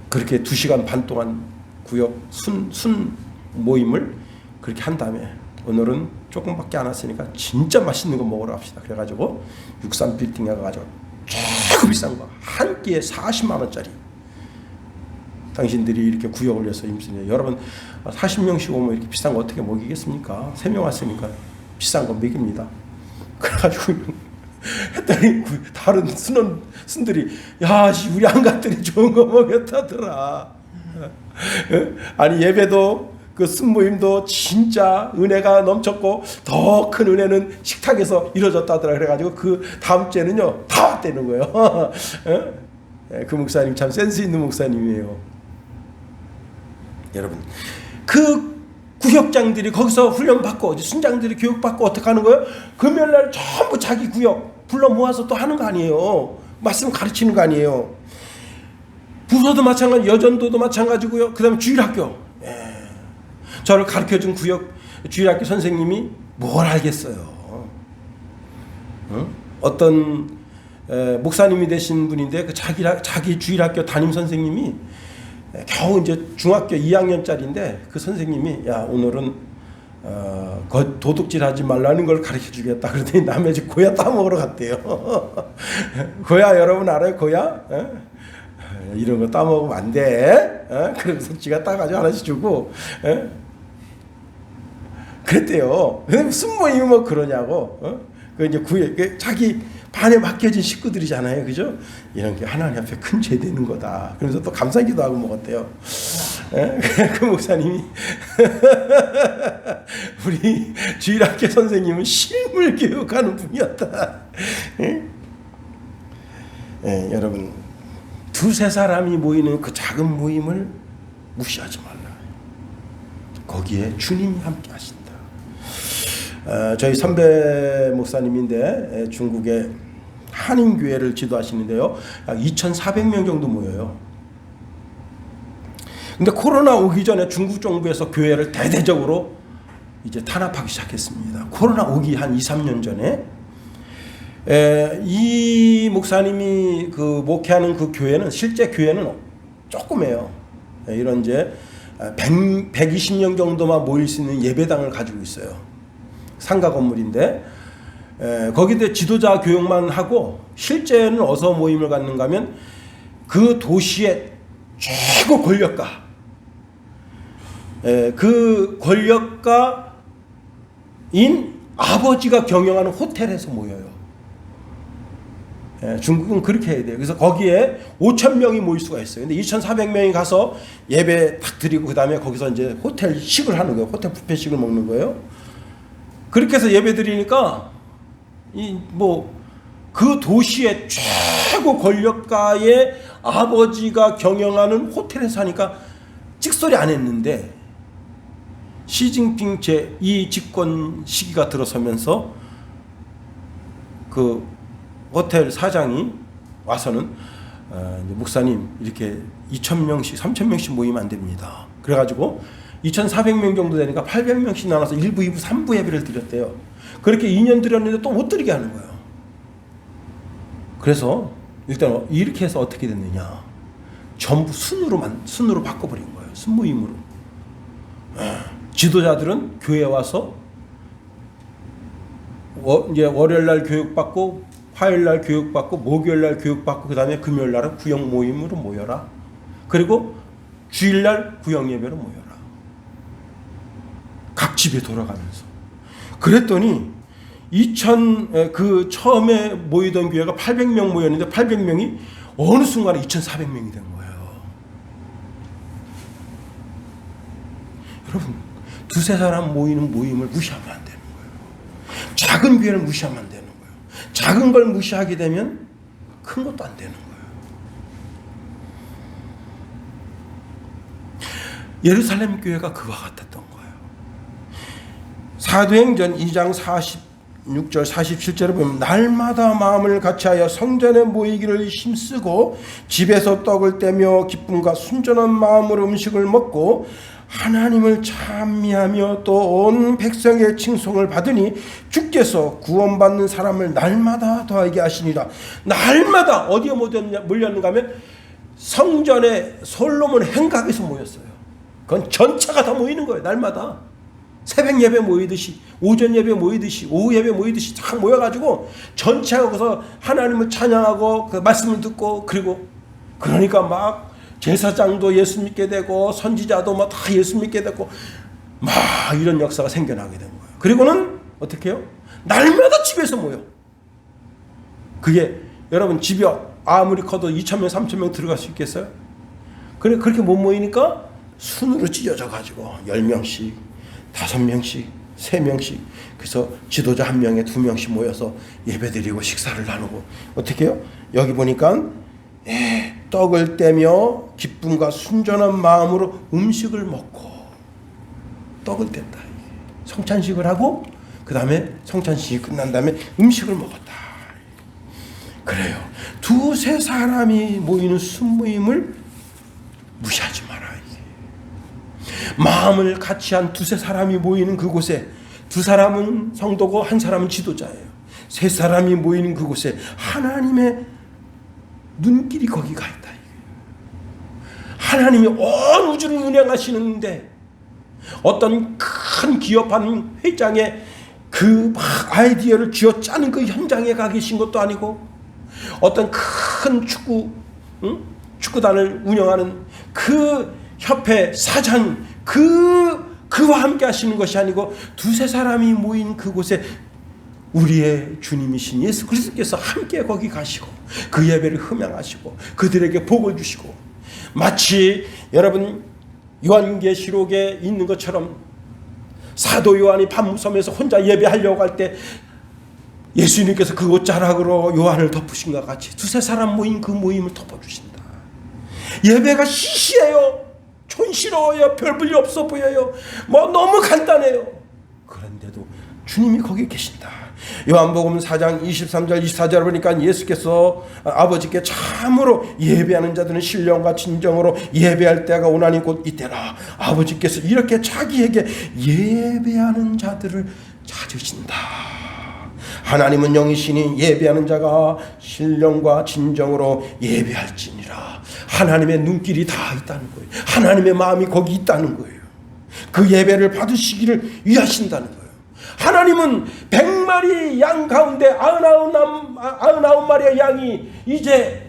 그렇게 2시간 반 동안 구역 순 모임을 그렇게 한 다음에 오늘은 조금밖에 안 왔으니까 진짜 맛있는 거 먹으러 갑시다. 그래가지고 63 빌딩에 가가지고 최고 비싼 거 한 끼에 40만 원짜리. 당신들이 이렇게 구역을 위해서 힘쓰냐. 여러분 40명씩 오면 이렇게 비싼 거 어떻게 먹이겠습니까? 3명 왔으니까 비싼 거 먹입니다. 그래가지고 했더니 다른 순들이 야 우리 안가들이 좋은 거 먹였다더라. 아니 예배도 그 순모임도 진짜 은혜가 넘쳤고 더 큰 은혜는 식탁에서 이루어졌다더라. 그래가지고 그 다음 주에는요 다 되는 거예요. 어? 그 목사님 참 센스 있는 목사님이에요. 여러분, 그 구역장들이 거기서 훈련받고 순장들이 교육받고 어떻게 하는 거예요? 금요일날 전부 자기 구역 불러 모아서 또 하는 거 아니에요. 말씀 가르치는 거 아니에요. 부서도 마찬가지, 여전도도 마찬가지고요. 그 다음에 주일학교. 저를 가르쳐준 구역 주일학교 선생님이 뭘 알겠어요. 어떤 목사님이 되신 분인데 그 자기 주일학교 담임 선생님이 겨우 이제 중학교 2학년짜리인데 그 선생님이 야 오늘은 도둑질하지 말라는 걸 가르쳐 주겠다. 그러더니 남의 집 고야 따먹으러 갔대요. 고야 여러분 알아요? 고야? 이런 거 따먹으면 안 돼. 그래서 지가 따가지고 하나씩 주고 그랬대요. 무슨 모임이 뭐 그러냐고. 그 이제 자기 반에 맡겨진 식구들이잖아요, 그죠? 이런 게 하나님 앞에 큰 죄 되는 거다. 그러면서 또 감사기도 하고 먹었대요. 그 목사님이 우리 주일학교 선생님은 실물 교육하는 분이었다. 여러분, 두세 사람이 모이는 그 작은 모임을 무시하지 말라. 거기에 주님이 함께 하신다. 저희 선배 목사님인데 중국의 한인교회를 지도하시는데요. 약 2,400명 정도 모여요. 근데 코로나 오기 전에 중국 정부에서 교회를 대대적으로 이제 탄압하기 시작했습니다. 코로나 오기 한 2, 3년 전에 이 목사님이 그 목회하는 그 교회는 실제 교회는 조그매요. 이런 이제 120명 정도만 모일 수 있는 예배당을 가지고 있어요. 상가 건물인데 거기에 지도자 교육만 하고 실제는 어디서 모임을 갖는가 하면 그 도시의 최고 권력가 그 권력가인 아버지가 경영하는 호텔에서 모여요. 중국은 그렇게 해야 돼요. 그래서 거기에 5,000명이 모일 수가 있어요. 근데 2,400명이 가서 예배 딱 드리고 그 다음에 거기서 이제 호텔식을 하는 거예요. 호텔 뷔페식을 먹는 거예요. 그렇게 해서 예배 드리니까 그 도시의 최고 권력가의 아버지가 경영하는 호텔에서 하니까 찍소리 안 했는데 시진핑 제2 집권 시기가 들어서면서 그 호텔 사장이 와서는 목사님 이렇게 2,000명씩 3,000명씩 모이면 안 됩니다. 그래가지고 2,400명 정도 되니까 800명씩 나눠서 1부, 2부, 3부 예배를 드렸대요. 그렇게 2년 드렸는데 또 못 드리게 하는 거예요. 그래서 일단 이렇게 해서 어떻게 됐느냐. 전부 순으로 바꿔버린 거예요. 순모임으로. 지도자들은 교회에 와서 이제 월요일날 교육받고 화요일날 교육받고 목요일날 교육받고 그 다음에 금요일날은 구역 모임으로 모여라. 그리고 주일날 구역 예배로 모여라. 각 집에 돌아가면서. 그랬더니 그 처음에 모이던 교회가 800명 모였는데 800명이 어느 순간에 2,400명이 된 거예요. 여러분, 두세 사람 모이는 모임을 무시하면 안 되는 거예요. 작은 교회를 무시하면 안 되는 거예요. 작은 걸 무시하게 되면 큰 것도 안 되는 거예요. 예루살렘 교회가 그와 같았던 거예요. 사도행전 2장 46절 47절에 보면 날마다 마음을 같이하여 성전에 모이기를 힘쓰고 집에서 떡을 떼며 기쁨과 순전한 마음으로 음식을 먹고 하나님을 찬미하며 또 온 백성의 칭송을 받으니 주께서 구원받는 사람을 날마다 더하게 하시니라. 날마다 어디에 몰렸는가 하면 성전에 솔로몬 행각에서 모였어요. 그건 전체가 다 모이는 거예요. 날마다 새벽 예배 모이듯이 오전 예배 모이듯이 오후 예배 모이듯이 쫙 모여가지고 전체가 거기서 하나님을 찬양하고 그 말씀을 듣고 그러니까 막 제사장도 예수 믿게 되고 선지자도 막 다 예수 믿게 되고 막 이런 역사가 생겨나게 된 거예요. 그리고는 어떻게 해요? 날마다 집에서 모여. 그게 여러분 집이 아무리 커도 2,000명 3,000명 들어갈 수 있겠어요? 그렇게 못 모이니까 순으로 찢어져 가지고 10명씩 5명씩 3명씩. 그래서 지도자 1명에 2명씩 모여서 예배드리고 식사를 나누고. 어떻게 해요? 여기 보니까 떡을 떼며 기쁨과 순전한 마음으로 음식을 먹고, 떡을 뗐다. 성찬식을 하고 그 다음에 성찬식이 끝난 다음에 음식을 먹었다. 그래요. 2-3 사람이 모이는 순모임을 무시하지 마라. 마음을 같이 한 2-3 사람이 모이는 그곳에 2 사람은 성도고 1 사람은 지도자예요. 3 사람이 모이는 그곳에 하나님의 눈길이 거기 가 있다. 하나님이 온 우주를 운행하시는데 어떤 큰 기업하는 회장의 그 막 아이디어를 쥐어짜는 그 현장에 가 계신 것도 아니고, 어떤 큰 축구단을 운영하는 그 협회 사장 그와 함께 하시는 것이 아니고 2-3 사람이 모인 그곳에 우리의 주님이신 예수 그리스도께서 함께 거기 가시고 그 예배를 흠양하시고 그들에게 복을 주시고, 마치 여러분 요한계시록에 있는 것처럼 사도 요한이 밤무섬에서 혼자 예배하려고 할 때 예수님께서 그 옷자락으로 요한을 덮으신 것 같이 2-3 사람 모인 그 모임을 덮어주신다. 예배가 시시해요. 촌스러워요. 별 볼일 없어 보여요. 너무 간단해요. 그런데도 주님이 거기 계신다. 요한복음 4장 23절 24절을 보니까 예수께서 아버지께 참으로 예배하는 자들은 신령과 진정으로 예배할 때가 오나니 곧 이때라. 아버지께서 이렇게 자기에게 예배하는 자들을 찾으신다. 하나님은 영이시니 예배하는 자가 신령과 진정으로 예배할지니라. 하나님의 눈길이 다 있다는 거예요. 하나님의 마음이 거기 있다는 거예요. 그 예배를 받으시기를 위하신다는 거예요. 하나님은 100마리 양 가운데 99마리의 양이 이제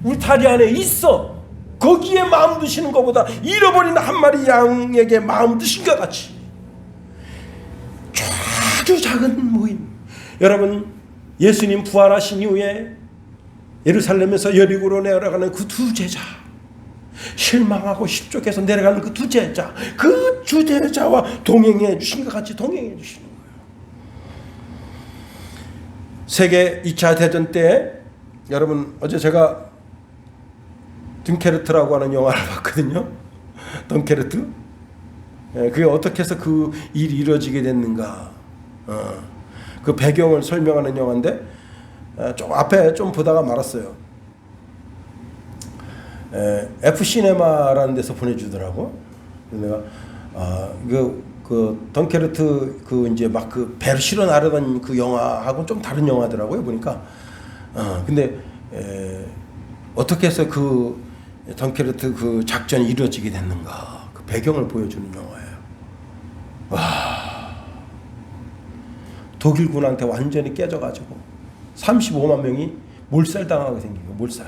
울타리 안에 있어. 거기에 마음 두시는 것보다 잃어버린 1마리 양에게 마음 두신 것 같이 아주 작은 모임. 여러분, 예수님 부활하신 이후에 예루살렘에서 여리고로 내려가는 그 2 제자, 실망하고 십쪽에서 내려가는 그 2 제자, 그 2 제자와 동행해 주신 것 같이 동행해 주시는 거예요. 세계 2차 대전 때, 여러분 어제 제가 dun케르트라고 하는 영화를 봤거든요. dun케르트. 그게 어떻게 해서 그 일이 이루어지게 됐는가, 그 배경을 설명하는 영화인데 좀 앞에 좀 보다가 말았어요. F시네마라는 데서 보내주더라고. 내가 그 덩케르트 그 이제 막 그 배를 실어 나르던 그 영화하고 좀 다른 영화더라고요 보니까. 근데 어떻게 해서 그 덩케르트 그 작전이 이루어지게 됐는가, 그 배경을 보여주는 영화예요. 와. 독일군한테 완전히 깨져가지고 35만 명이 몰살당하게 생긴 거예요. 몰살.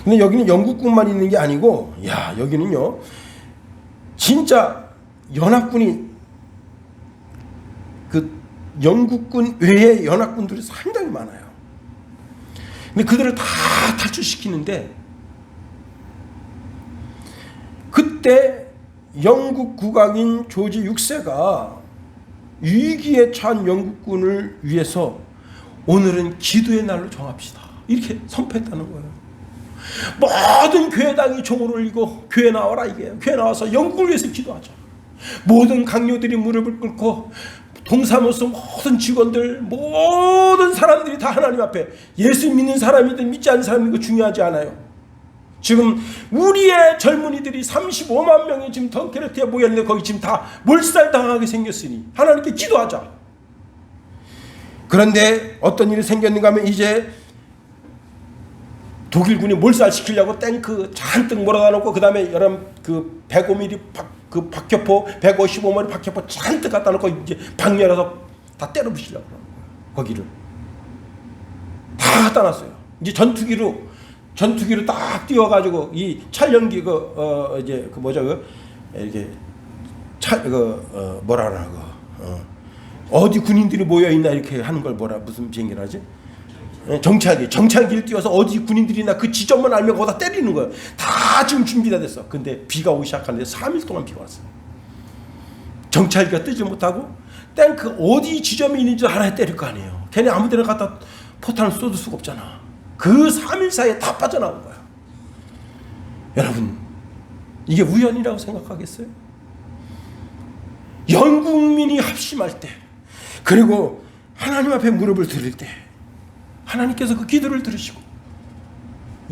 근데 여기는 영국군만 있는 게 아니고, 여기는요 진짜 연합군이, 그 영국군 외에 연합군들이 상당히 많아요. 근데 그들을 다 탈출시키는데, 그때 영국 국왕인 조지 6세가 위기에 처한 영국군을 위해서 오늘은 기도의 날로 정합시다, 이렇게 선포했다는 거예요. 모든 교회당이 종을 올리고 교회 나와라 이게요. 교회 나와서 영국을 위해서 기도하자. 모든 강요들이 무릎을 꿇고 동사무소 모든 직원들, 모든 사람들이 다 하나님 앞에, 예수 믿는 사람이든 믿지 않는 사람이든 중요하지 않아요. 지금 우리의 젊은이들이 35만 명이 지금 덩케르트에 모였는데 거기 지금 다 몰살당하게 생겼으니 하나님께 기도하자. 그런데 어떤 일이 생겼는가 하면, 이제 독일군이 몰살시키려고 탱크 잔뜩 몰아다 놓고, 그 다음에 여러분 그 105mm 그 박격포, 155mm 박격포 잔뜩 갖다 놓고 이제 방열해서 다 때려 부시려고 그러는 거예요. 거기를 다 갖다 놨어요. 이제 전투기로 딱 띄워가지고 이 촬영기 이제 그 뭐죠, 이렇게 뭐라 하나 어디 군인들이 모여 있나 이렇게 하는 걸 무슨 비행기를 하지? 정찰기를 띄워서 어디 군인들이 있나 그 지점만 알면 거기다 때리는 거예요. 다 지금 준비가 됐어. 근데 비가 오기 시작하는데 3일 동안 비가 왔어요. 정찰기가 뜨지 못하고 탱크 어디 지점이 있는지 알아야 때릴 거 아니에요. 걔네 아무 데나 갖다 포탄을 쏟을 수가 없잖아. 그 3일 사이에 다 빠져나온 거야. 여러분, 이게 우연이라고 생각하겠어요? 연 국민이 합심할 때, 그리고 하나님 앞에 무릎을 들을 때 하나님께서 그 기도를 들으시고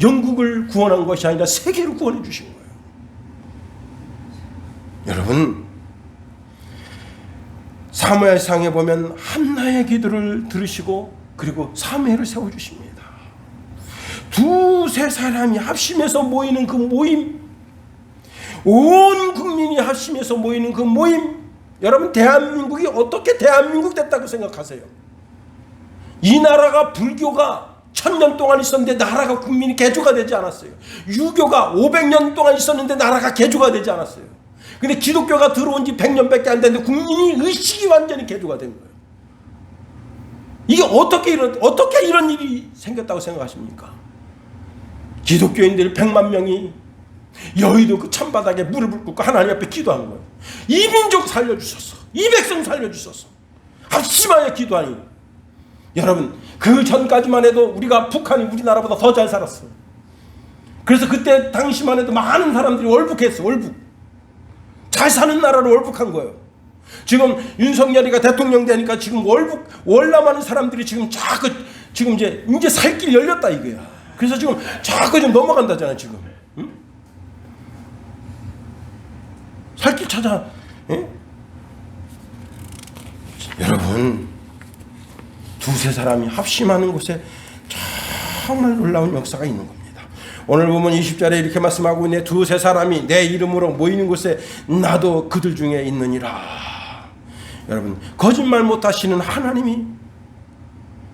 영국을 구원한 것이 아니라 세계를 구원해 주신 거예요. 여러분, 사무엘상에 보면 한나의 기도를 들으시고 그리고 사무엘을 세워주십니다. 두세 사람이 합심해서 모이는 그 모임, 온 국민이 합심해서 모이는 그 모임, 여러분, 대한민국이 어떻게 대한민국 됐다고 생각하세요? 이 나라가 불교가 1000년 동안 있었는데 나라가 국민이 개조가 되지 않았어요. 유교가 500년 동안 있었는데 나라가 개조가 되지 않았어요. 근데 기독교가 들어온 지 100년밖에 안 됐는데 국민이 의식이 완전히 개조가 된 거예요. 이게 어떻게 이런 일이 생겼다고 생각하십니까? 기독교인들 100만 명이 여의도 그 찬바닥에 무릎을 꿇고 하나님 앞에 기도하는 거예요. 이 민족 살려주소서, 이 백성 살려주소서, 합심하여 기도하니. 여러분, 그 전까지만 해도 우리가 북한이 우리나라보다 더 잘 살았어요. 그래서 그때 당시만 해도 많은 사람들이 월북했어. 잘 사는 나라로 월북한 거예요. 지금 윤석열이가 대통령 되니까 지금 월남하는 사람들이 지금 자꾸 지금 이제 살 길 열렸다 이거야. 그래서 지금 자꾸 좀 넘어간다잖아 지금. 응? 살 길 찾아. 응? 여러분, 두세 사람이 합심하는 곳에 정말 놀라운 역사가 있는 겁니다. 오늘 보면 20절에 이렇게 말씀하고 있네. 두세 사람이 내 이름으로 모이는 곳에 나도 그들 중에 있느니라. 여러분, 거짓말 못하시는 하나님이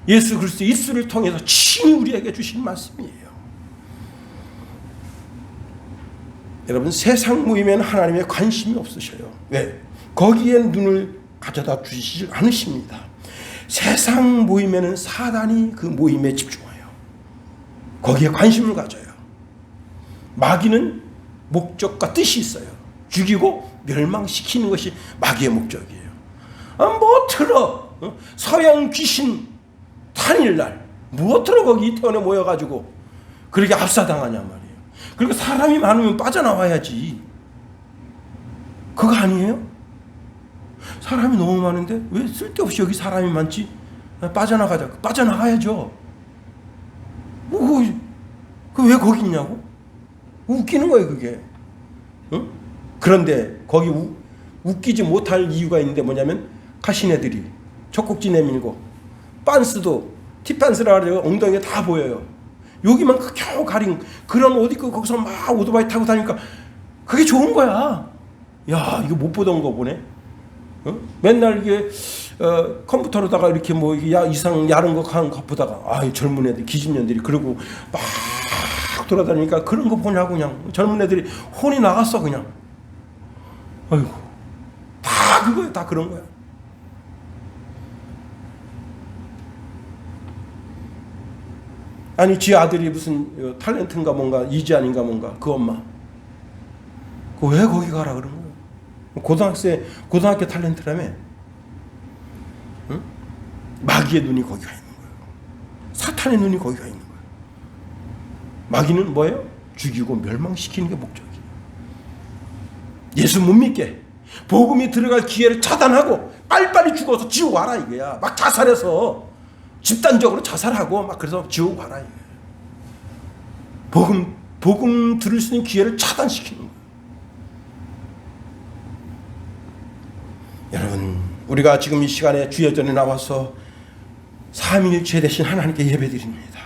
예수 그리스도 입술을 통해서 친히 우리에게 주신 말씀이에요. 여러분, 세상 모임에는 하나님의 관심이 없으셔요. 왜? 거기에 눈을 가져다 주시지 않으십니다. 세상 모임에는 사단이 그 모임에 집중해요. 거기에 관심을 가져요. 마귀는 목적과 뜻이 있어요. 죽이고 멸망시키는 것이 마귀의 목적이에요. 뭐 틀어, 서양 귀신 탄일날 뭐 틀어 거기 이태원에 모여가지고 그렇게 압사당하냐 말이에요. 그리고 사람이 많으면 빠져나와야지. 그거 아니에요? 사람이 너무 많은데 왜 쓸데없이 여기 사람이 많지? 빠져나가자. 빠져나가야죠. 그 왜 거기 있냐고? 웃기는 거예요 그게. 응? 그런데 거기 웃기지 못할 이유가 있는데 뭐냐면 가시네들이 젖꼭지 내밀고 빤스도 티빤스라 그래요. 엉덩이가 다 보여요. 여기만 겨우 가린 그런 옷 입고 거기서 막 오토바이 타고 다니니까 그게 좋은 거야. 야, 이거 못 보던 거 보네. 맨날 이게 컴퓨터로다가 이렇게 뭐 이상 야른 거 하는 거 보다가 젊은 애들 기집년들이 그러고 막 돌아다니니까 그런 거 보냐고. 그냥 젊은 애들이 혼이 나갔어 그냥. 아이고, 다 그거야. 다 그런 거야. 아니 지 아들이 무슨 탤런트인가 뭔가 이지안인가 뭔가 그 엄마 그 왜 거기 가라 그런 거야. 고등학교 탤런트라며. 응? 마귀의 눈이 거기가 있는 거예요. 사탄의 눈이 거기가 있는 거예요. 마귀는 뭐예요? 죽이고 멸망시키는 게 목적이에요. 예수 못 믿게 복음이 들어갈 기회를 차단하고 빨리빨리 죽어서 지옥 와라 이거야. 막 자살해서 집단적으로 자살하고 막 그래서 지옥 와라 이거야. 복음 들을 수 있는 기회를 차단시키는 거예요. 여러분, 우리가 지금 이 시간에 주의 전에 나와서 삼위일체 되신 하나님께 예배드립니다.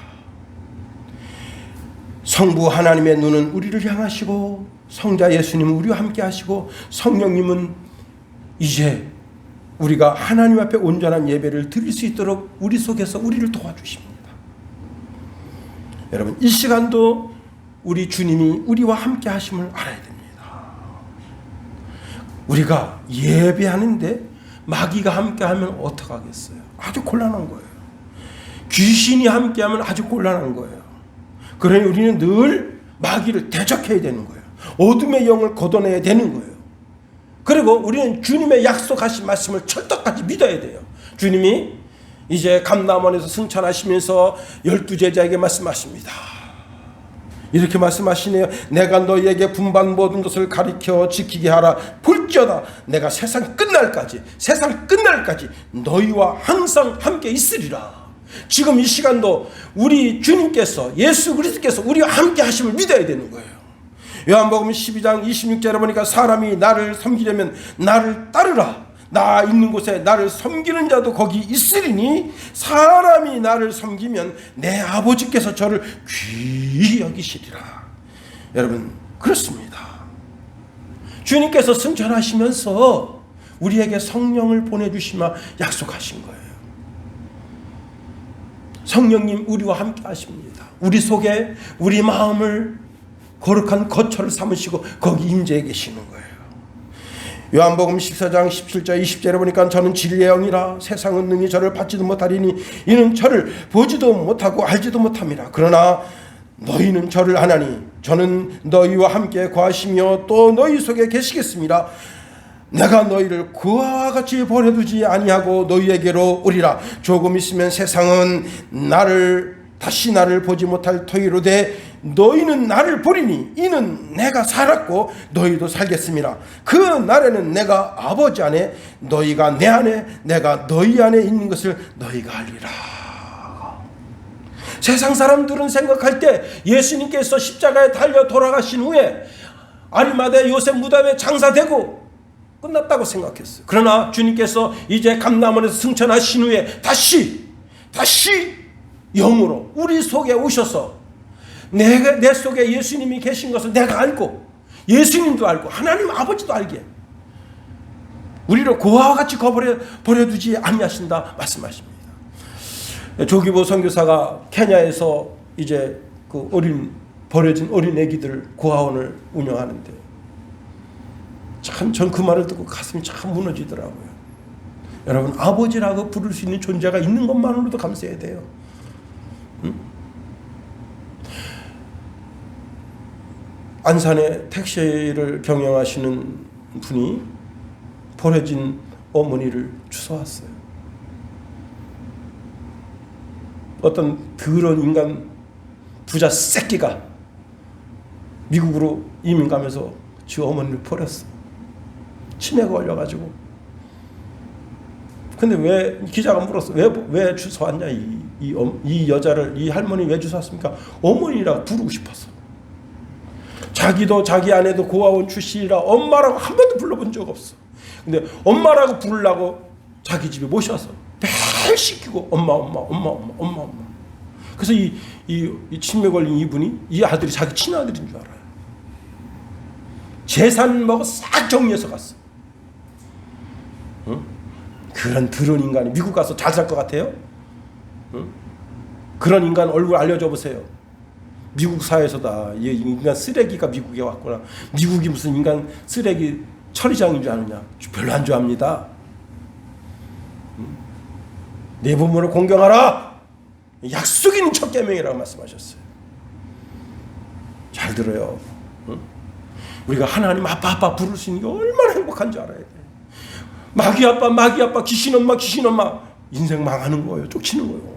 성부 하나님의 눈은 우리를 향하시고 성자 예수님은 우리와 함께 하시고 성령님은 이제 우리가 하나님 앞에 온전한 예배를 드릴 수 있도록 우리 속에서 우리를 도와주십니다. 여러분, 이 시간도 우리 주님이 우리와 함께 하심을 알아야 됩니다. 우리가 예배하는데 마귀가 함께하면 어떡하겠어요? 아주 곤란한 거예요. 귀신이 함께하면 아주 곤란한 거예요. 그러니 우리는 늘 마귀를 대적해야 되는 거예요. 어둠의 영을 걷어내야 되는 거예요. 그리고 우리는 주님의 약속하신 말씀을 철떡같이 믿어야 돼요. 주님이 이제 감람원에서 승천하시면서 12제자에게 말씀하십니다. 이렇게 말씀하시네요. 내가 너희에게 분반 모든 것을 가리켜 지키게 하라. 볼지어다 내가 세상 끝날까지 너희와 항상 함께 있으리라. 지금 이 시간도 우리 주님께서, 예수 그리스도께서 우리와 함께 하심을 믿어야 되는 거예요. 요한복음 12장 26절에 보니까 사람이 나를 섬기려면 나를 따르라. 나 있는 곳에 나를 섬기는 자도 거기 있으리니 사람이 나를 섬기면 내 아버지께서 저를 귀히 여기시리라. 여러분, 그렇습니다. 주님께서 승천하시면서 우리에게 성령을 보내주시마 약속하신 거예요. 성령님 우리와 함께 하십니다. 우리 속에 우리 마음을 거룩한 거처를 삼으시고 거기 임재해 계시는 거예요. 요한복음 14장 17절 20절에 보니까 저는 진리의 영이라 세상은 능히 저를 받지도 못하리니 이는 저를 보지도 못하고 알지도 못함이라. 그러나 너희는 저를 아나니 저는 너희와 함께 거하시며 또 너희 속에 계시겠습니다. 내가 너희를 그와 같이 버려두지 아니하고 너희에게로 오리라. 조금 있으면 세상은 다시 나를 보지 못할 터이로되 너희는 나를 보리니 이는 내가 살았고 너희도 살겠습니다. 그 날에는 내가 아버지 안에 너희가 내 안에 내가 너희 안에 있는 것을 너희가 알리라. 세상 사람들은 생각할 때 예수님께서 십자가에 달려 돌아가신 후에 아리마대 요셉 무덤에 장사되고 끝났다고 생각했어요. 그러나 주님께서 이제 감람원에서 승천하신 후에 다시 영으로 우리 속에 오셔서 내 속에 예수님이 계신 것을 내가 알고 예수님도 알고 하나님 아버지도 알게 우리를 고아와 같이 버려두지 아니하신다 말씀하십니다. 조기보 선교사가 케냐에서 이제 그 버려진 어린 애기들 고아원을 운영하는데 참 전 그 말을 듣고 가슴이 참 무너지더라고요. 여러분, 아버지라고 부를 수 있는 존재가 있는 것만으로도 감사해야 돼요. 안산에 택시를 경영하시는 분이 버려진 어머니를 주워왔어요. 어떤 더러운 인간 부자 새끼가 미국으로 이민 가면서 지 어머니를 버렸어. 치매가 걸려가지고. 근데 왜 기자가 물었어? 왜 주워왔냐? 이 여자를, 이 할머니 왜 주워왔습니까? 어머니라고 부르고 싶었어. 자기도 자기 아내도 고아원 출신이라 엄마라고 한 번도 불러본 적 없어. 근데 엄마라고 부르려고 자기 집에 모셔서 매일 시키고 엄마. 그래서 이 치매 걸린 이분이 이 아들이 자기 친아들인 줄 알아요. 재산 먹어 싹 정리해서 갔어. 응? 그런 더러운 인간이 미국 가서 잘 살 것 같아요? 응? 그런 인간 얼굴 알려줘 보세요. 미국 사회에서다. 이 인간 쓰레기가 미국에 왔구나. 미국이 무슨 인간 쓰레기 처리장인 줄 아느냐. 별로 안 좋아합니다. 내 부모를 공경하라. 약속 있는 첫 계명이라고 말씀하셨어요. 잘 들어요. 응? 우리가 하나님 아빠 부를 수 있는 게 얼마나 행복한 줄 알아야 돼. 마귀 아빠 귀신 엄마 인생 망하는 거예요. 쫓기는 거예요.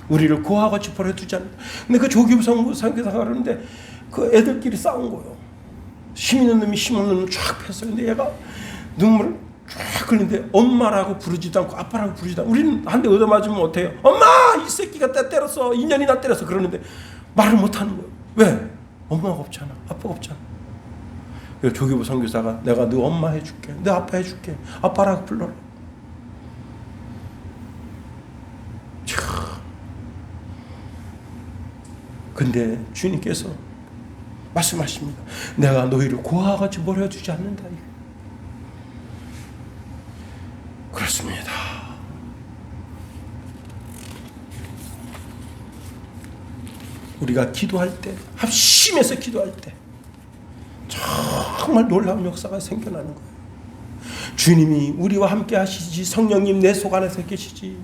우리를 고아같이 버려두지 않는다. 근데 그 조기부 선교사가 그러는데 그 애들끼리 싸운 거예요. 힘 있는 놈이 힘 없는 놈을 쫙 폈어요. 근데 얘가 눈물을 쫙 흘리는데 엄마라고 부르지도 않고 아빠라고 부르지도 않고 우리는 한 대 얻어맞으면 어때요? 엄마! 이 새끼가 때렸어. 인연이 나 때렸어. 그러는데 말을 못하는 거예요. 왜? 엄마가 없잖아. 아빠가 없잖아. 조기부 선교사가 내가 너 엄마 해줄게. 너 아빠 해줄게. 아빠라고 불러라. 근데 주님께서 말씀하십니다. 내가 너희를 고아같이 버려두지 않는다. 그렇습니다. 우리가 기도할 때, 합심해서 기도할 때 정말 놀라운 역사가 생겨나는 거예요. 주님이 우리와 함께 하시지, 성령님 내 속 안에서 계시지,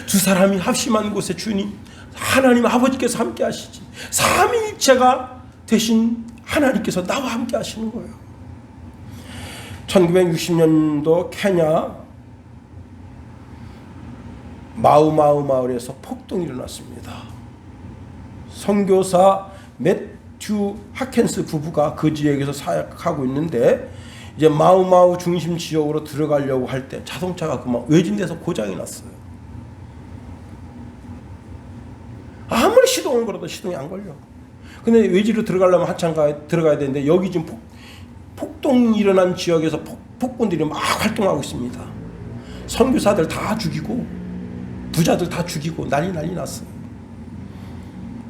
두 사람이 합심한 곳에 주님 하나님 아버지께서 함께 하시지, 삼위일체가 되신 하나님께서 나와 함께 하시는 거예요. 1960년도 케냐 마우마우 마을에서 폭동이 일어났습니다. 선교사 매튜 하켄스 부부가 그 지역에서 사역하고 있는데 이제 마우마우 중심 지역으로 들어가려고 할 때 자동차가 그만 외진돼서 고장이 났어요. 아무리 시동을 걸어도 시동이 안 걸려. 근데 외지로 들어가려면 한참 들어가야 되는데 여기 지금 폭동이 일어난 지역에서 폭군들이 막 활동하고 있습니다. 선교사들 다 죽이고 부자들 다 죽이고 난리 났어요.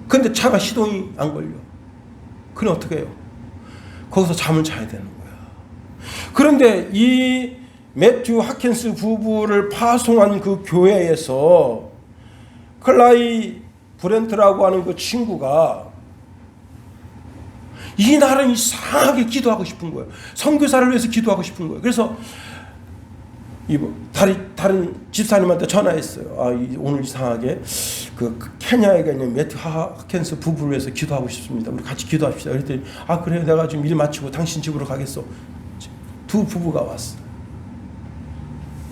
근데 차가 시동이 안 걸려. 그럼 어떻게 해요? 거기서 잠을 자야 되는 거야. 그런데 이 매튜 하켄스 부부를 파송한 그 교회에서 클라이 브렌트라고 하는 그 친구가 이날은 이상하게 기도하고 싶은 거예요. 선교사를 위해서 기도하고 싶은 거예요. 그래서 다른 집사님한테 전화했어요. 오늘 이상하게 그 케냐에 있는 매튜 하켄스 부부를 위해서 기도하고 싶습니다. 우리 같이 기도합시다. 그랬더니 그래, 내가 지금 일 마치고 당신 집으로 가겠어. 두 부부가 왔어.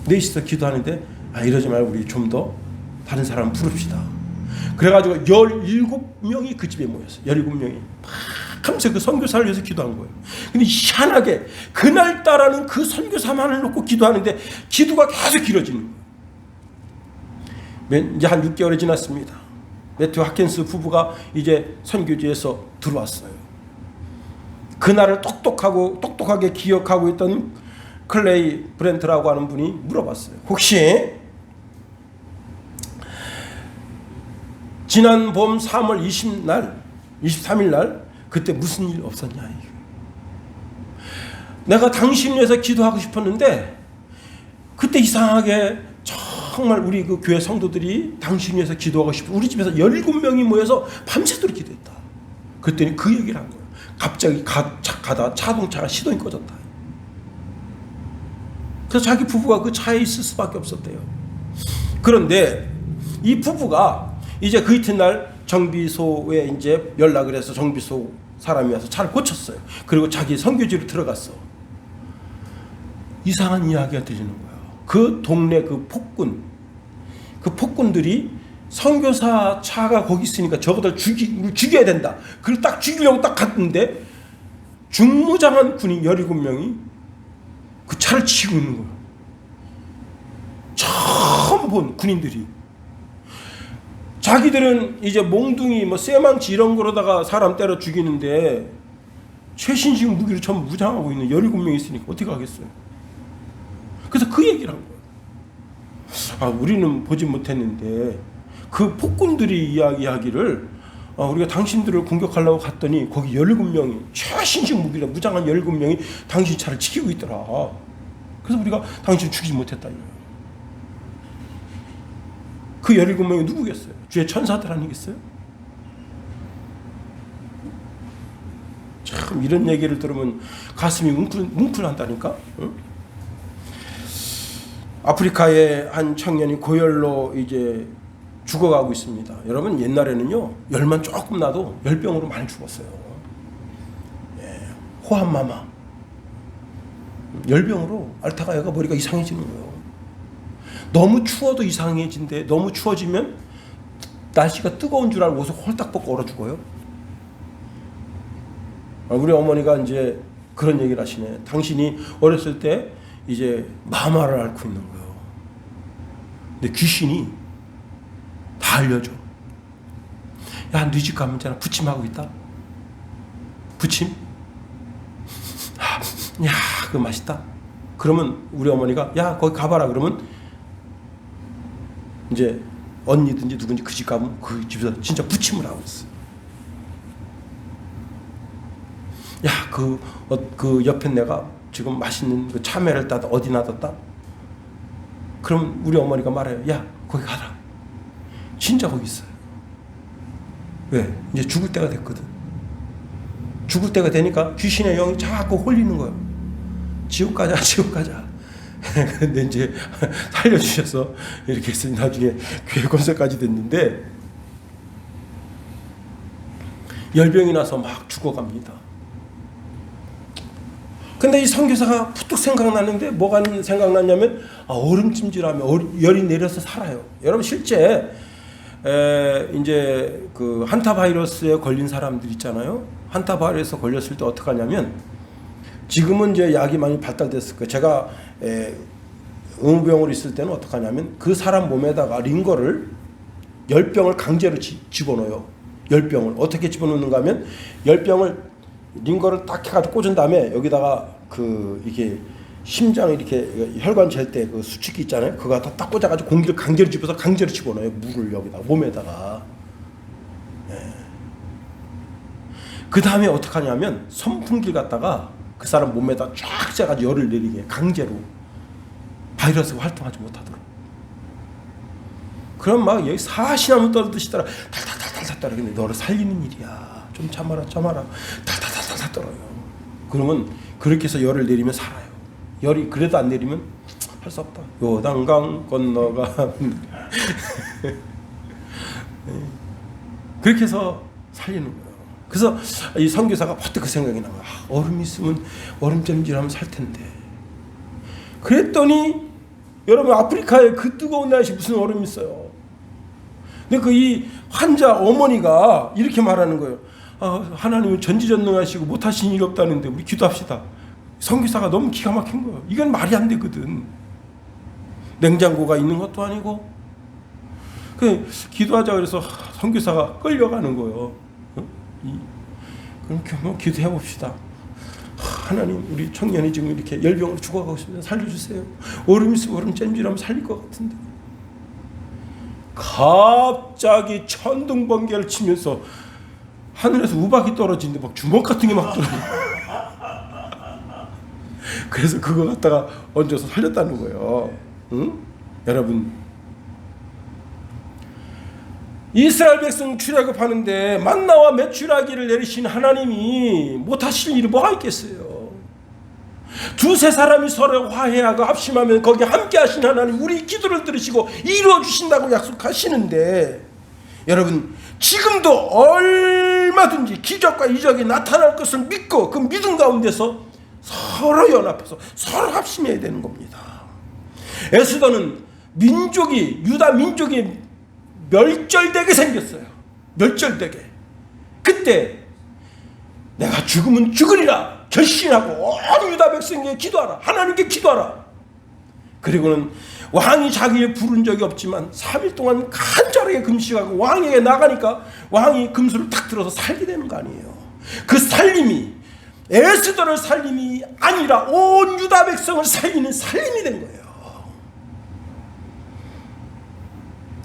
넷이서 기도하는데 이러지 말고 우리 좀 더 다른 사람 부릅시다. 그래가지고 17명이 그 집에 모였어요. 17명이 밤새 그 선교사를 위해서 기도한 거예요. 근데 희한하게 그날따라는 그 선교사만을 놓고 기도하는데 기도가 계속 길어지는 거예요. 이제 한 6개월이 지났습니다. 매튜 하켄스 부부가 이제 선교지에서 들어왔어요. 그날을 똑똑하게 기억하고 있던 클레이 브렌트라고 하는 분이 물어봤어요. 혹시 지난 봄 3월 23일 날 그때 무슨 일 없었냐. 내가 당신 위해서 기도하고 싶었는데 그때 이상하게 정말 우리 그 교회 성도들이 당신 위해서 기도하고 싶어. 우리 집에서 17명이 모여서 밤새도록 기도했다. 그랬더니 그 얘기를 한 거예요. 갑자기 가다 자동차가 시동이 꺼졌다. 그래서 자기 부부가 그 차에 있을 수밖에 없었대요. 그런데 이 부부가 이제 그 이튿날 정비소에 이제 연락을 해서 정비소 사람이 와서 차를 고쳤어요. 그리고 자기 선교지로 들어갔어. 이상한 이야기가 들리는 거예요. 그 동네 그 폭군들이 선교사 차가 거기 있으니까 저거들 죽여야 된다. 그걸 딱 죽이려고 딱 갔는데 중무장한 군인 17명이 그 차를 치고 있는 거예요. 처음 본 군인들이. 자기들은 이제 몽둥이 쇠망치 이런 거로다가 사람 때려 죽이는데 최신식 무기로 전부 무장하고 있는 17명이 있으니까 어떻게 하겠어요. 그래서 그 얘기를 한 거예요. 우리는 보지 못했는데 그 폭군들이 이야기하기를 우리가 당신들을 공격하려고 갔더니 거기 17명이 최신식 무기로 무장한 17명이 당신 차를 지키고 있더라. 그래서 우리가 당신 죽이지 못했다. 그 17명이 누구겠어요? 주의 천사들 아니겠어요? 참 이런 얘기를 들으면 가슴이 뭉클한다니까. 응? 아프리카의 한 청년이 고열로 이제 죽어가고 있습니다. 여러분 옛날에는요 열만 조금 나도 열병으로 많이 죽었어요. 호암마마 열병으로 앓다가 얘가 머리가 이상해지는 거예요. 너무 추워도 이상해진대. 너무 추워지면 날씨가 뜨거운 줄 알고 옷을 홀딱 벗고 얼어 죽어요. 우리 어머니가 이제 그런 얘기를 하시네. 당신이 어렸을 때 이제 마마를 앓고 있는 거예요. 근데 귀신이 다 알려줘. 야, 네 집 가면 있잖아. 부침하고 있다. 부침? 야, 그거 맛있다. 그러면 우리 어머니가 야, 거기 가봐라. 그러면 이제 언니든지 누군지 그 집 가면 그 집에서 진짜 부침을 하고 있어. 야, 그 옆에 내가 지금 맛있는 그 참외를 따다 어디 놔뒀다? 그럼 우리 어머니가 말해요. 야, 거기 가라. 진짜 거기 있어요. 왜? 이제 죽을 때가 됐거든. 죽을 때가 되니까 귀신의 영이 자꾸 홀리는 거예요. 지옥 가자, 지옥 가자. 근데 이제 살려주셔서 이렇게 했으니 나중에 교회 건설까지 됐는데 열병이 나서 막 죽어갑니다. 근데 이 선교사가 푸뚝 생각났는데 뭐가 생각났냐면 얼음찜질하며 열이 내려서 살아요. 여러분 실제 이제 그 한타 바이러스에 걸린 사람들 있잖아요. 한타 바이러스에 걸렸을 때 어떻게 하냐면 지금은 이제 약이 많이 발달됐을 거예요. 제가 의무병으로 있을 때는 어떻게 하냐면 그 사람 몸에다가 링거를 10병을 강제로 집어넣어요. 10병을 어떻게 집어넣는가 하면 10병을 링거를 딱 해가지고 꽂은 다음에 여기다가 그 이게 심장 이렇게 혈관 잴 때 그 수축기 있잖아요. 그거 갖다 딱 꽂아가지고 공기를 강제로 집어서 강제로 집어넣어요. 물을 여기다가 몸에다가. 그 다음에 어떻게 하냐면 선풍기를 갖다가 그 사람 몸에다 쫙 쐬가지고 열을 내리게 강제로 바이러스가 활동하지 못하도록. 그럼 막 여기 사시나무 떨듯이더라. 달달달달 떨어. 근데 너를 살리는 일이야. 좀 참아라. 달달달달 떨어요. 그러면 그렇게 해서 열을 내리면 살아요. 열이 그래도 안 내리면 할 수 없다. 요단강 건너가 그렇게 해서 살리는 거예요. 그래서 이 선교사가 퍼뜩 그 생각이 나요. 얼음 있으면 얼음찜질하면 살 텐데. 그랬더니 여러분 아프리카에 그 뜨거운 날씨 무슨 얼음이 있어요. 근데 그 이 환자 어머니가 이렇게 말하는 거예요. 하나님은 전지전능하시고 못하신 일이 없다는데 우리 기도합시다. 선교사가 너무 기가 막힌 거예요. 이건 말이 안 되거든. 냉장고가 있는 것도 아니고. 기도하자 그래서 선교사가 끌려가는 거예요. 그럼 뭐 기도해 봅시다. 하나님 우리 청년이 지금 이렇게 열병으로 죽어가고 있습니다. 살려주세요. 얼음 있으면 얼음 찜질하면 살릴 것 같은데. 갑자기 천둥번개를 치면서 하늘에서 우박이 떨어지는데 막 주먹 같은 게 막 떨어져요. 그래서 그거 갖다가 얹어서 살렸다는 거예요. 응? 여러분 이스라엘 백성 출애굽하는데 만나와 메추라기를 내리신 하나님이 못하실 일이 뭐가 있겠어요. 두세 사람이 서로 화해하고 합심하면 거기 함께 하신 하나님 우리 기도를 들으시고 이루어 주신다고 약속하시는데 여러분 지금도 얼마든지 기적과 이적이 나타날 것을 믿고 그 믿음 가운데서 서로 연합해서 서로 합심해야 되는 겁니다. 에스더는 유다 민족이 멸절되게 생겼어요. 멸절되게. 그때 내가 죽으면 죽으리라 결심하고 온 유다 백성에게 기도하라. 하나님께 기도하라. 그리고는 왕이 자기를 부른 적이 없지만 3일 동안 간절하게 금식하고 왕에게 나가니까 왕이 금수를 탁 들어서 살게 되는 거 아니에요. 그 살림이 에스더를 살림이 아니라 온 유다 백성을 살리는 살림이 된 거예요.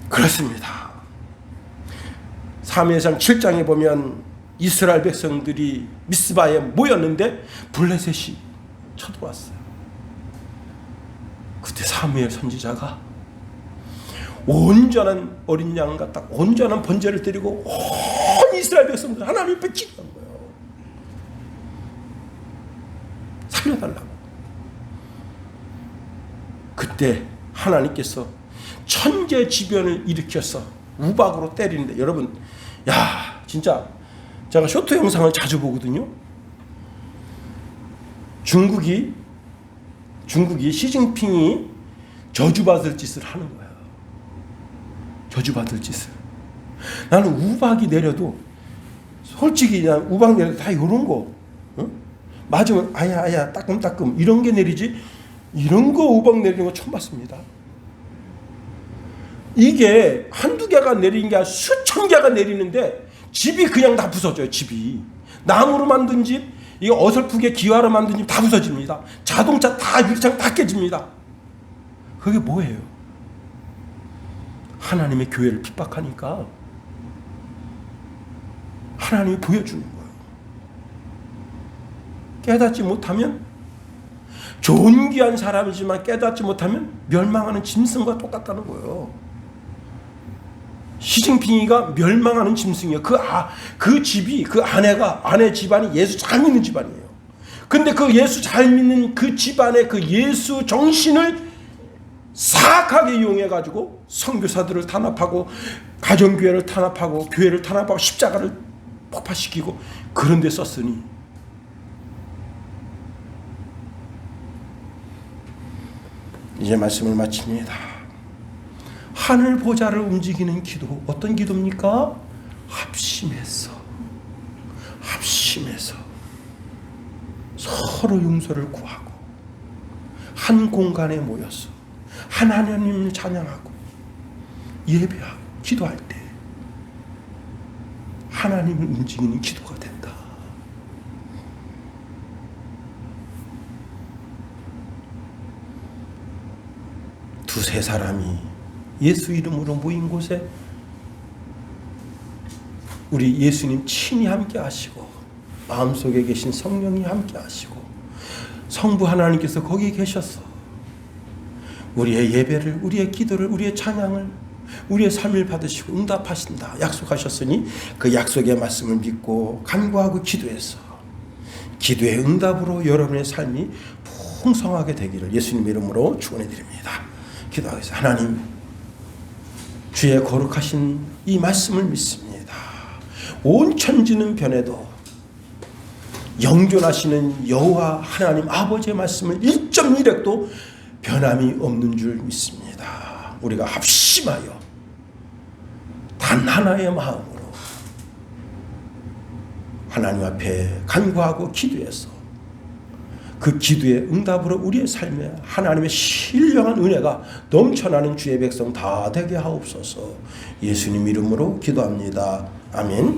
그렇습니다. 사무엘상 7장에 보면 이스라엘 백성들이 미스바에 모였는데 블레셋이 쳐들어왔어요. 그때 사무엘 선지자가 온전한 어린 양 같다 온전한 번제를 드리고 온 이스라엘 백성들 하나님 앞에 기도한 거예요. 살려달라고. 그때 하나님께서 천재지변을 일으켜서 우박으로 때리는데 여러분 진짜 제가 쇼트 영상을 자주 보거든요. 중국이 시진핑이 저주받을 짓을 하는 거야. 저주받을 짓을. 나는 우박이 내려도 솔직히 그냥 우박 내려도 다 이런 거 맞으면 아야 따끔따끔 이런 게 내리지 이런 거 우박 내리는 거 처음 봤습니다. 이게 한두 개가 내리는 게 아니라 수천 개가 내리는데 집이 그냥 다 부서져요. 집이 나무로 만든 집, 이거 어설프게 기와로 만든 집 다 부서집니다. 자동차 다 유리창 다 깨집니다. 그게 뭐예요? 하나님의 교회를 핍박하니까 하나님이 보여주는 거예요. 깨닫지 못하면 존귀한 사람이지만 깨닫지 못하면 멸망하는 짐승과 똑같다는 거예요. 시진핑이가 멸망하는 짐승이에요. 그 집이 그 아내 집안이 예수 잘 믿는 집안이에요. 근데 그 예수 잘 믿는 그 집안의 그 예수 정신을 사악하게 이용해 가지고 선교사들을 탄압하고 가정교회를 탄압하고 교회를 탄압하고 십자가를 폭파시키고 그런 데 썼으니 이제 말씀을 마칩니다. 하늘 보좌를 움직이는 기도, 어떤 기도입니까? 합심해서 서로 용서를 구하고 한 공간에 모여서 하나님을 찬양하고 예배하고 기도할 때 하나님을 움직이는 기도가 된다. 두세 사람이 예수 이름으로 모인 곳에 우리 예수님 친히 함께 하시고 마음속에 계신 성령이 함께 하시고 성부 하나님께서 거기에 계셔서 우리의 예배를, 우리의 기도를, 우리의 찬양을, 우리의 삶을 받으시고 응답하신다 약속하셨으니 그 약속의 말씀을 믿고 간구하고 기도해서 기도의 응답으로 여러분의 삶이 풍성하게 되기를 예수님 이름으로 축원해 드립니다. 기도하겠습니다. 하나님, 주의 거룩하신 이 말씀을 믿습니다. 온 천지는 변해도 영존하시는 여호와 하나님 아버지의 말씀을 1.1획도 변함이 없는 줄 믿습니다. 우리가 합심하여 단 하나의 마음으로 하나님 앞에 간구하고 기도해서 그 기도의 응답으로 우리의 삶에 하나님의 신령한 은혜가 넘쳐나는 주의 백성 다 되게 하옵소서. 예수님 이름으로 기도합니다. 아멘.